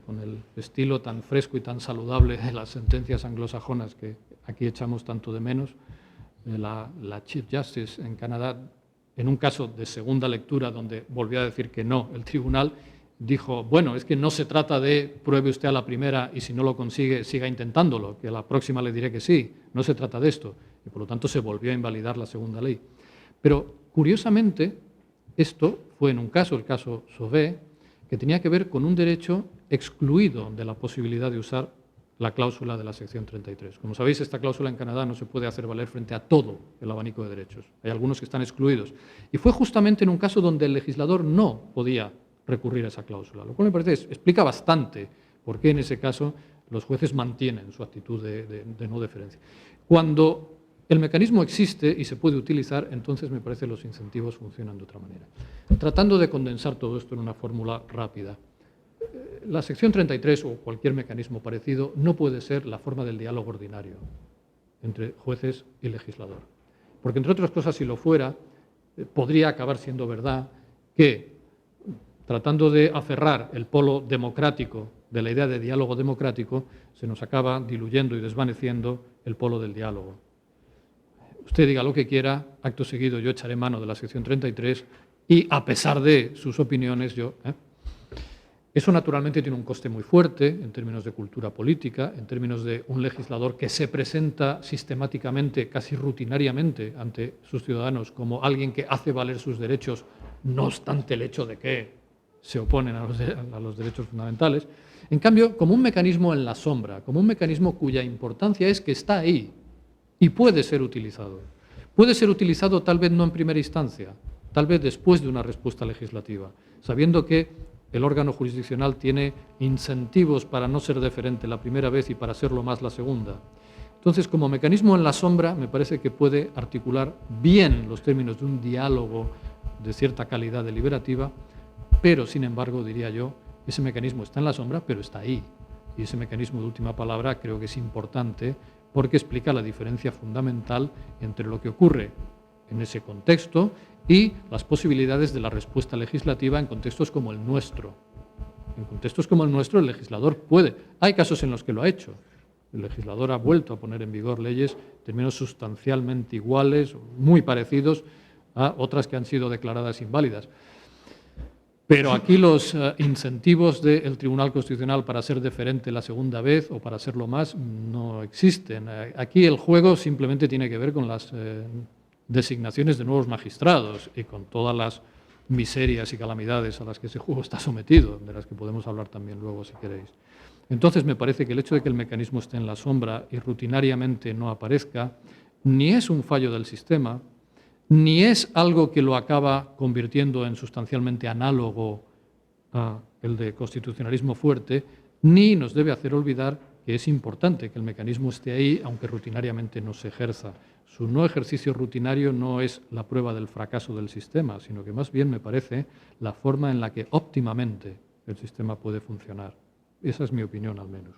[SPEAKER 2] con el estilo tan fresco y tan saludable de las sentencias anglosajonas que aquí echamos tanto de menos, la Chief Justice en Canadá, en un caso de segunda lectura donde volvió a decir que no, el tribunal dijo, bueno, es que no se trata de pruebe usted a la primera y si no lo consigue, siga intentándolo, que a la próxima le diré que sí, no se trata de esto. Y por lo tanto se volvió a invalidar la segunda ley. Pero, curiosamente, esto fue en un caso, el caso Sauvé, que tenía que ver con un derecho excluido de la posibilidad de usar la cláusula de la sección 33. Como sabéis, esta cláusula en Canadá no se puede hacer valer frente a todo el abanico de derechos. Hay algunos que están excluidos. Y fue justamente en un caso donde el legislador no podía recurrir a esa cláusula, lo cual me parece explica bastante por qué en ese caso los jueces mantienen su actitud de no deferencia. Cuando el mecanismo existe y se puede utilizar, entonces me parece que los incentivos funcionan de otra manera. Tratando de condensar todo esto en una fórmula rápida, la sección 33 o cualquier mecanismo parecido no puede ser la forma del diálogo ordinario entre jueces y legislador. Porque, entre otras cosas, si lo fuera, podría acabar siendo verdad que, tratando de aferrar el polo democrático de la idea de diálogo democrático, se nos acaba diluyendo y desvaneciendo el polo del diálogo. Usted diga lo que quiera, acto seguido yo echaré mano de la sección 33 y, a pesar de sus opiniones, yo... Eso naturalmente tiene un coste muy fuerte en términos de cultura política, en términos de un legislador que se presenta sistemáticamente, casi rutinariamente, ante sus ciudadanos como alguien que hace valer sus derechos, no obstante el hecho de que se oponen a los derechos fundamentales. En cambio, como un mecanismo en la sombra, como un mecanismo cuya importancia es que está ahí y puede ser utilizado. Puede ser utilizado tal vez no en primera instancia, tal vez después de una respuesta legislativa, sabiendo que el órgano jurisdiccional tiene incentivos para no ser deferente la primera vez y para serlo más la segunda. Entonces, como mecanismo en la sombra, me parece que puede articular bien los términos de un diálogo de cierta calidad deliberativa, pero, sin embargo, diría yo, ese mecanismo está en la sombra, pero está ahí. Y ese mecanismo de última palabra creo que es importante porque explica la diferencia fundamental entre lo que ocurre en ese contexto y las posibilidades de la respuesta legislativa en contextos como el nuestro. En contextos como el nuestro, el legislador puede. Hay casos en los que lo ha hecho. El legislador ha vuelto a poner en vigor leyes en términos sustancialmente iguales, muy parecidos a otras que han sido declaradas inválidas. Pero aquí los incentivos del Tribunal Constitucional para ser deferente la segunda vez o para serlo más no existen. Aquí el juego simplemente tiene que ver con las designaciones de nuevos magistrados y con todas las miserias y calamidades a las que ese juego está sometido, de las que podemos hablar también luego si queréis. Entonces me parece que el hecho de que el mecanismo esté en la sombra y rutinariamente no aparezca, ni es un fallo del sistema, ni es algo que lo acaba convirtiendo en sustancialmente análogo a el de constitucionalismo fuerte, ni nos debe hacer olvidar que es importante que el mecanismo esté ahí, aunque rutinariamente no se ejerza. Su no ejercicio rutinario no es la prueba del fracaso del sistema, sino que más bien me parece la forma en la que óptimamente el sistema puede funcionar. Esa es mi opinión, al menos.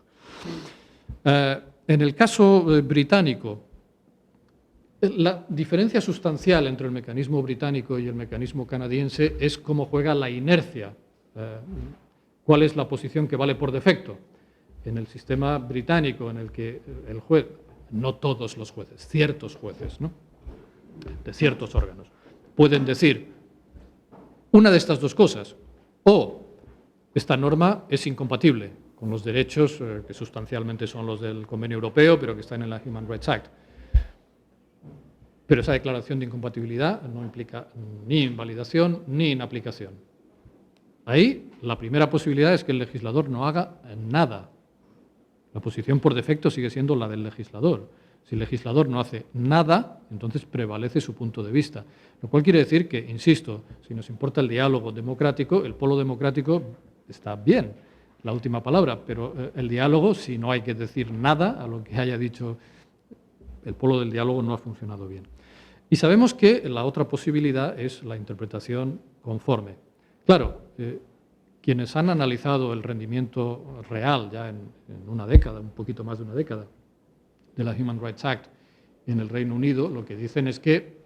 [SPEAKER 2] En el caso británico, la diferencia sustancial entre el mecanismo británico y el mecanismo canadiense es cómo juega la inercia. ¿Cuál es la posición que vale por defecto? En el sistema británico, en el que el juez, no todos los jueces, ciertos jueces, ¿no?, de ciertos órganos, pueden decir una de estas dos cosas: o esta norma es incompatible con los derechos que sustancialmente son los del Convenio Europeo, pero que están en la Human Rights Act. Pero esa declaración de incompatibilidad no implica ni invalidación ni inaplicación. Ahí la primera posibilidad es que el legislador no haga nada. La posición por defecto sigue siendo la del legislador. Si el legislador no hace nada, entonces prevalece su punto de vista. Lo cual quiere decir que, insisto, si nos importa el diálogo democrático, el polo democrático está bien, la última palabra, pero el diálogo, si no hay que decir nada a lo que haya dicho, el polo del diálogo no ha funcionado bien. Y sabemos que la otra posibilidad es la interpretación conforme. Claro, quienes han analizado el rendimiento real ya en una década, un poquito más de una década, de la Human Rights Act en el Reino Unido, lo que dicen es que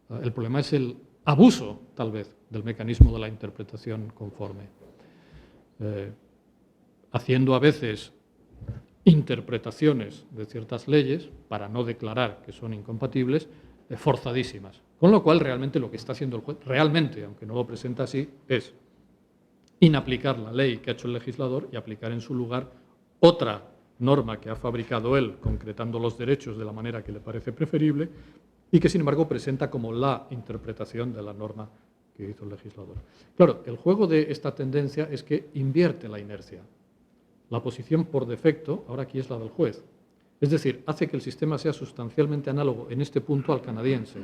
[SPEAKER 2] el problema es el abuso, tal vez, del mecanismo de la interpretación conforme, haciendo a veces interpretaciones de ciertas leyes para no declarar que son incompatibles, forzadísimas. Con lo cual, realmente lo que está haciendo el juez, realmente, aunque no lo presenta así, es inaplicar la ley que ha hecho el legislador y aplicar en su lugar otra norma que ha fabricado él, concretando los derechos de la manera que le parece preferible y que, sin embargo, presenta como la interpretación de la norma que hizo el legislador. Claro, el juego de esta tendencia es que invierte la inercia. La posición por defecto ahora aquí es la del juez. Es decir, hace que el sistema sea sustancialmente análogo en este punto al canadiense.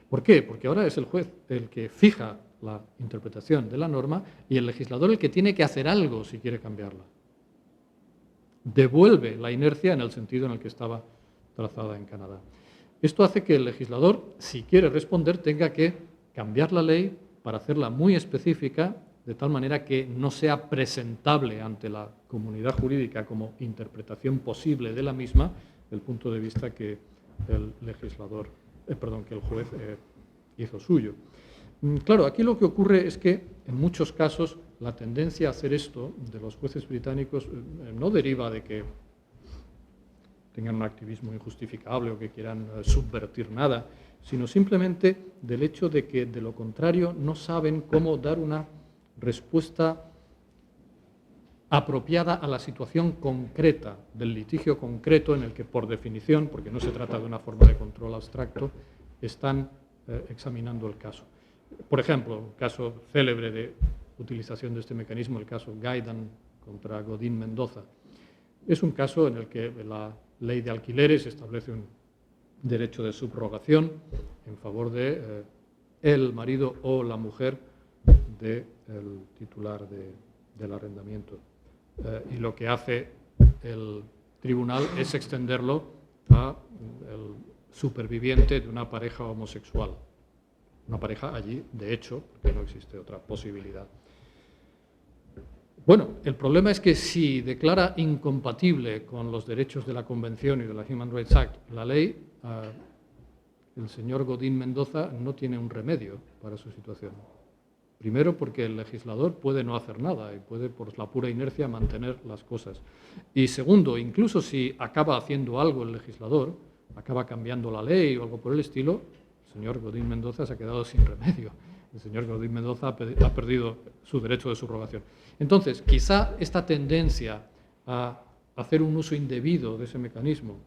[SPEAKER 2] ¿Por qué? Porque ahora es el juez el que fija la interpretación de la norma y el legislador el que tiene que hacer algo si quiere cambiarla. Devuelve la inercia en el sentido en el que estaba trazada en Canadá. Esto hace que el legislador, si quiere responder, tenga que cambiar la ley para hacerla muy específica, de tal manera que no sea presentable ante la comunidad jurídica como interpretación posible de la misma, el punto de vista que el legislador, que el juez hizo suyo. Claro, aquí lo que ocurre es que en muchos casos la tendencia a hacer esto de los jueces británicos no deriva de que tengan un activismo injustificable o que quieran subvertir nada, sino simplemente del hecho de que, de lo contrario, no saben cómo dar una respuesta apropiada a la situación concreta del litigio concreto en el que, por definición, porque no se trata de una forma de control abstracto, están examinando el caso. Por ejemplo, un caso célebre de utilización de este mecanismo, el caso Gaidan contra Godín Mendoza. Es un caso en el que la ley de alquileres establece un derecho de subrogación en favor de el marido o la mujer del titular del arrendamiento. Y lo que hace el tribunal es extenderlo al superviviente de una pareja homosexual. Una pareja allí, de hecho, porque no existe otra posibilidad. Bueno, el problema es que si declara incompatible con los derechos de la Convención y de la Human Rights Act la ley, el señor Godín Mendoza no tiene un remedio para su situación. Primero, porque el legislador puede no hacer nada y puede, por la pura inercia, mantener las cosas. Y segundo, incluso si acaba haciendo algo el legislador, acaba cambiando la ley o algo por el estilo, el señor Godín Mendoza se ha quedado sin remedio. El señor Godín Mendoza ha perdido su derecho de subrogación. Entonces, quizá esta tendencia a hacer un uso indebido de ese mecanismo,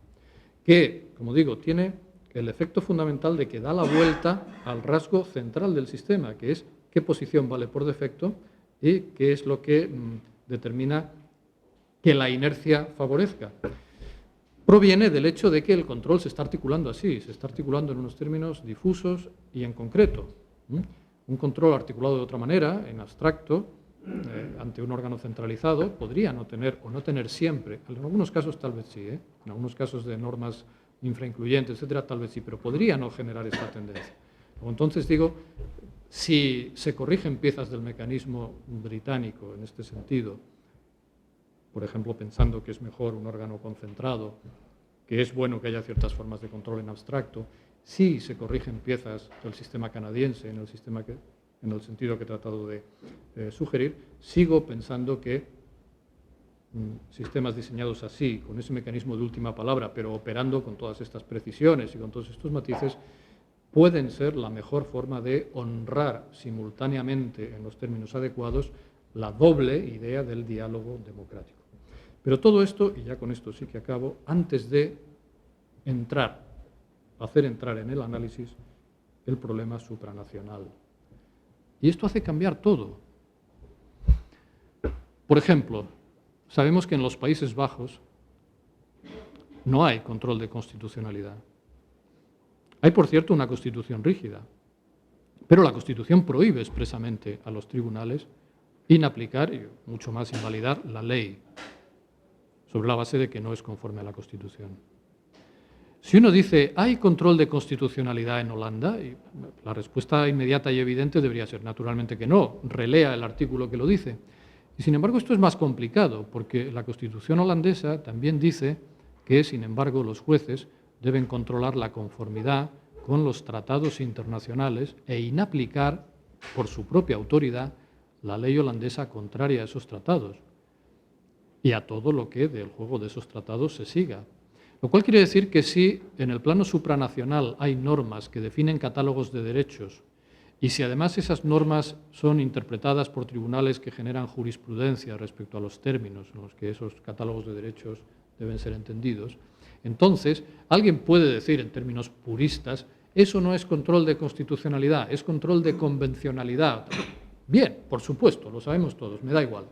[SPEAKER 2] que, como digo, tiene el efecto fundamental de que da la vuelta al rasgo central del sistema, que es qué posición vale por defecto y qué es lo que determina que la inercia favorezca. Proviene del hecho de que el control se está articulando así, se está articulando en unos términos difusos y en concreto. Un control articulado de otra manera, en abstracto, ante un órgano centralizado, podría no tener o no tener siempre, en algunos casos tal vez sí, en algunos casos de normas infraincluyentes, etcétera, tal vez sí, pero podría no generar esta tendencia. Entonces digo, si se corrigen piezas del mecanismo británico en este sentido, por ejemplo, pensando que es mejor un órgano concentrado, que es bueno que haya ciertas formas de control en abstracto, si se corrigen piezas del sistema canadiense en el sentido que he tratado de sugerir, sigo pensando que sistemas diseñados así, con ese mecanismo de última palabra, pero operando con todas estas precisiones y con todos estos matices, pueden ser la mejor forma de honrar simultáneamente, en los términos adecuados, la doble idea del diálogo democrático. Pero todo esto, y ya con esto sí que acabo, antes de hacer entrar en el análisis el problema supranacional. Y esto hace cambiar todo. Por ejemplo, sabemos que en los Países Bajos no hay control de constitucionalidad. Hay, por cierto, una Constitución rígida, pero la Constitución prohíbe expresamente a los tribunales inaplicar y mucho más invalidar la ley sobre la base de que no es conforme a la Constitución. Si uno dice, ¿hay control de constitucionalidad en Holanda? Y la respuesta inmediata y evidente debería ser, naturalmente que no, relea el artículo que lo dice. Y sin embargo esto es más complicado, porque la Constitución holandesa también dice que, sin embargo, los jueces deben controlar la conformidad con los tratados internacionales e inaplicar, por su propia autoridad, la ley holandesa contraria a esos tratados y a todo lo que del juego de esos tratados se siga. Lo cual quiere decir que si en el plano supranacional hay normas que definen catálogos de derechos y si además esas normas son interpretadas por tribunales que generan jurisprudencia respecto a los términos en los que esos catálogos de derechos deben ser entendidos, entonces alguien puede decir en términos puristas, eso no es control de constitucionalidad, es control de convencionalidad. Bien, por supuesto, lo sabemos todos, me da igual.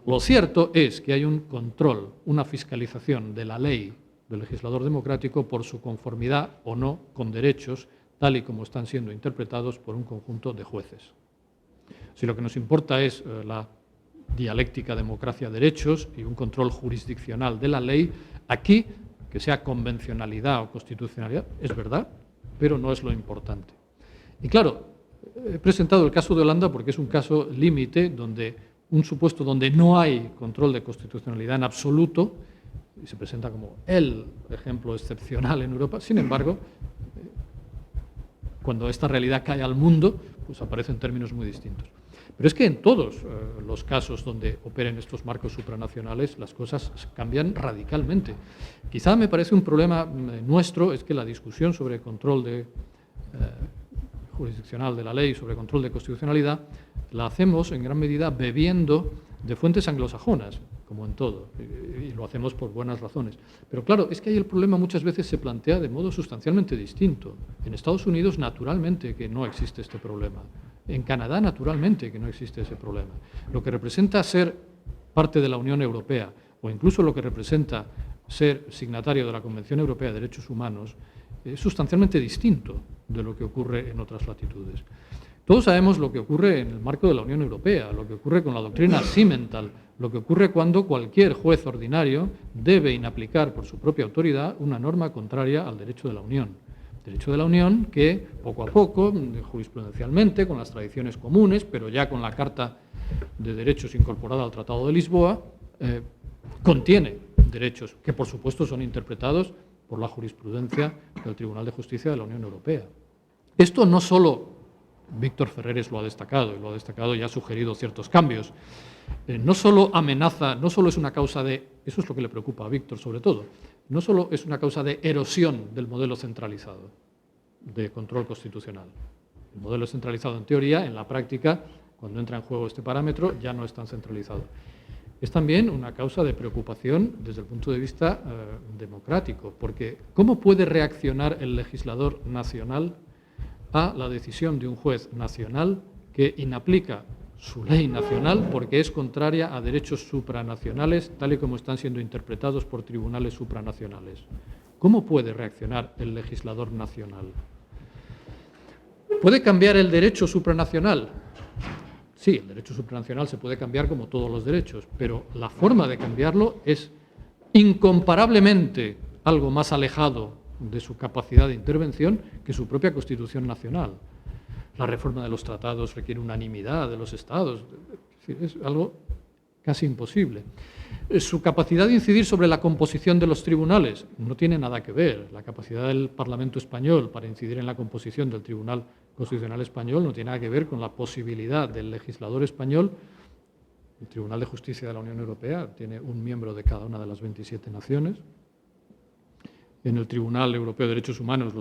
[SPEAKER 2] Lo cierto es que hay un control, una fiscalización de la ley del legislador democrático por su conformidad o no con derechos, tal y como están siendo interpretados por un conjunto de jueces. Si lo que nos importa es la dialéctica democracia-derechos y un control jurisdiccional de la ley, aquí, que sea convencionalidad o constitucionalidad, es verdad, pero no es lo importante. Y claro, he presentado el caso de Holanda porque es un caso límite, donde un supuesto donde no hay control de constitucionalidad en absoluto, y se presenta como el ejemplo excepcional en Europa. Sin embargo, cuando esta realidad cae al mundo, pues aparecen términos muy distintos. Pero es que en todos los casos donde operen estos marcos supranacionales, las cosas cambian radicalmente. Quizá me parece un problema nuestro, es que la discusión sobre control jurisdiccional de la ley, sobre control de constitucionalidad, la hacemos en gran medida bebiendo de fuentes anglosajonas, como en todo, y lo hacemos por buenas razones. Pero claro, es que ahí el problema muchas veces se plantea de modo sustancialmente distinto. En Estados Unidos, naturalmente que no existe este problema. En Canadá, naturalmente que no existe ese problema. Lo que representa ser parte de la Unión Europea, o incluso lo que representa ser signatario de la Convención Europea de Derechos Humanos, es sustancialmente distinto de lo que ocurre en otras latitudes. Todos sabemos lo que ocurre en el marco de la Unión Europea, lo que ocurre con la doctrina Simmental, lo que ocurre cuando cualquier juez ordinario debe inaplicar por su propia autoridad una norma contraria al derecho de la Unión. Derecho de la Unión que, poco a poco, jurisprudencialmente, con las tradiciones comunes, pero ya con la Carta de Derechos incorporada al Tratado de Lisboa, contiene derechos que, por supuesto, son interpretados por la jurisprudencia del Tribunal de Justicia de la Unión Europea. Esto no solo Víctor Ferreres lo ha destacado, y lo ha destacado y ha sugerido ciertos cambios. No solo amenaza, no solo es una causa de, eso es lo que le preocupa a Víctor sobre todo, no solo es una causa de erosión del modelo centralizado de control constitucional. El modelo centralizado en teoría, en la práctica, cuando entra en juego este parámetro, ya no es tan centralizado. Es también una causa de preocupación desde el punto de vista democrático, porque ¿cómo puede reaccionar el legislador nacional a la decisión de un juez nacional que inaplica su ley nacional porque es contraria a derechos supranacionales tal y como están siendo interpretados por tribunales supranacionales? ¿Cómo puede reaccionar el legislador nacional? ¿Puede cambiar el derecho supranacional? Sí, el derecho supranacional se puede cambiar como todos los derechos, pero la forma de cambiarlo es incomparablemente algo más alejado de su capacidad de intervención que su propia Constitución nacional. La reforma de los tratados requiere unanimidad de los Estados, es algo casi imposible. Su capacidad de incidir sobre la composición de los tribunales no tiene nada que ver. La capacidad del Parlamento español para incidir en la composición del Tribunal Constitucional español no tiene nada que ver con la posibilidad del legislador español. El Tribunal de Justicia de la Unión Europea tiene un miembro de cada una de las 27 naciones. En el Tribunal Europeo de Derechos Humanos,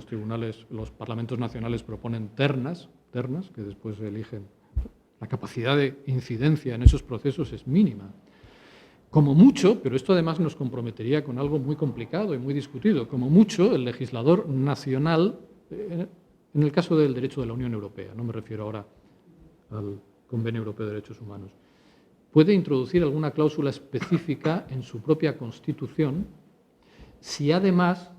[SPEAKER 2] los parlamentos nacionales proponen ternas que después se eligen. La capacidad de incidencia en esos procesos es mínima. Como mucho, pero esto además nos comprometería con algo muy complicado y muy discutido, como mucho el legislador nacional, en el caso del derecho de la Unión Europea, no me refiero ahora al Convenio Europeo de Derechos Humanos, puede introducir alguna cláusula específica en su propia Constitución si además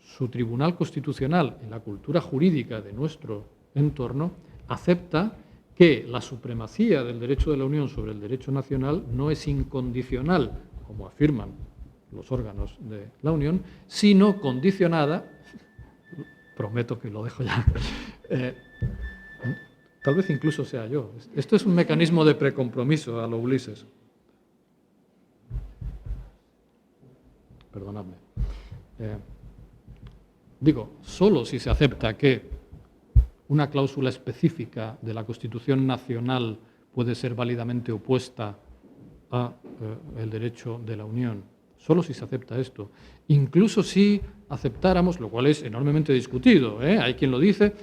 [SPEAKER 2] su Tribunal Constitucional en la cultura jurídica de nuestro entorno acepta que la supremacía del derecho de la Unión sobre el derecho nacional no es incondicional, como afirman los órganos de la Unión, sino condicionada, prometo que lo dejo ya, tal vez incluso sea yo. Esto es un mecanismo de precompromiso a lo Ulises. Perdonadme. Digo, solo si se acepta que una cláusula específica de la Constitución Nacional puede ser válidamente opuesta al derecho de la Unión. Solo si se acepta esto. Incluso si aceptáramos, lo cual es enormemente discutido, hay quien lo dice,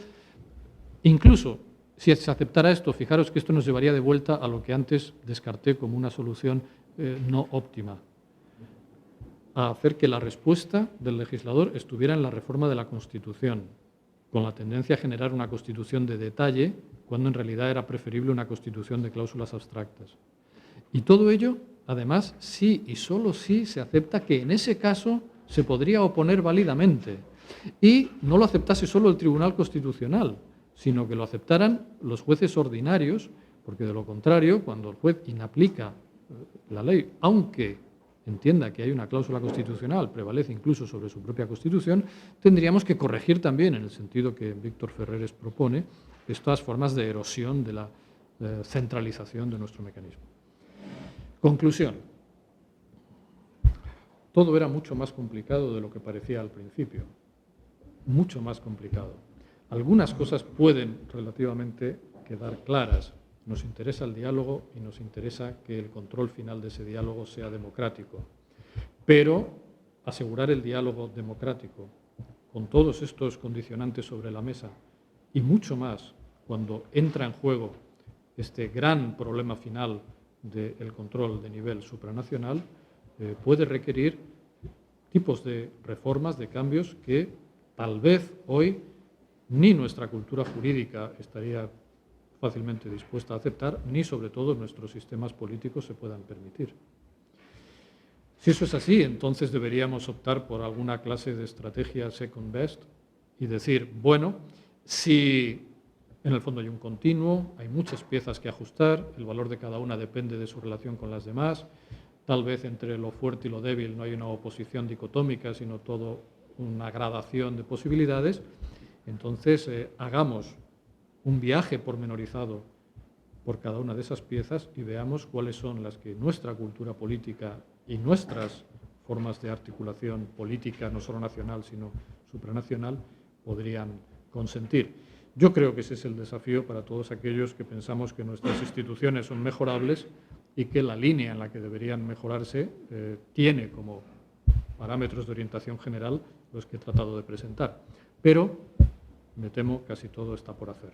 [SPEAKER 2] incluso si se aceptara esto, fijaros que esto nos llevaría de vuelta a lo que antes descarté como una solución no óptima, a hacer que la respuesta del legislador estuviera en la reforma de la Constitución, con la tendencia a generar una Constitución de detalle, cuando en realidad era preferible una Constitución de cláusulas abstractas. Y todo ello, además, sí y solo sí se acepta que en ese caso se podría oponer válidamente. Y no lo aceptase solo el Tribunal Constitucional, sino que lo aceptaran los jueces ordinarios, porque de lo contrario, cuando el juez inaplica la ley, aunque entienda que hay una cláusula constitucional, prevalece incluso sobre su propia Constitución, tendríamos que corregir también, en el sentido que Víctor Ferreres propone, estas formas de erosión de la centralización de nuestro mecanismo. Conclusión. Todo era mucho más complicado de lo que parecía al principio. Mucho más complicado. Algunas cosas pueden relativamente quedar claras. Nos interesa el diálogo y nos interesa que el control final de ese diálogo sea democrático. Pero asegurar el diálogo democrático con todos estos condicionantes sobre la mesa y mucho más cuando entra en juego este gran problema final del control de nivel supranacional, puede requerir tipos de reformas, de cambios que tal vez hoy ni nuestra cultura jurídica estaría fácilmente dispuesta a aceptar, ni sobre todo nuestros sistemas políticos se puedan permitir. Si eso es así, entonces deberíamos optar por alguna clase de estrategia second best y decir, bueno, si en el fondo hay un continuo, hay muchas piezas que ajustar, el valor de cada una depende de su relación con las demás, tal vez entre lo fuerte y lo débil no hay una oposición dicotómica, sino todo una gradación de posibilidades, entonces hagamos un viaje pormenorizado por cada una de esas piezas y veamos cuáles son las que nuestra cultura política y nuestras formas de articulación política, no solo nacional, sino supranacional, podrían consentir. Yo creo que ese es el desafío para todos aquellos que pensamos que nuestras instituciones son mejorables y que la línea en la que deberían mejorarse tiene como parámetros de orientación general los que he tratado de presentar. Pero, me temo, casi todo está por hacer.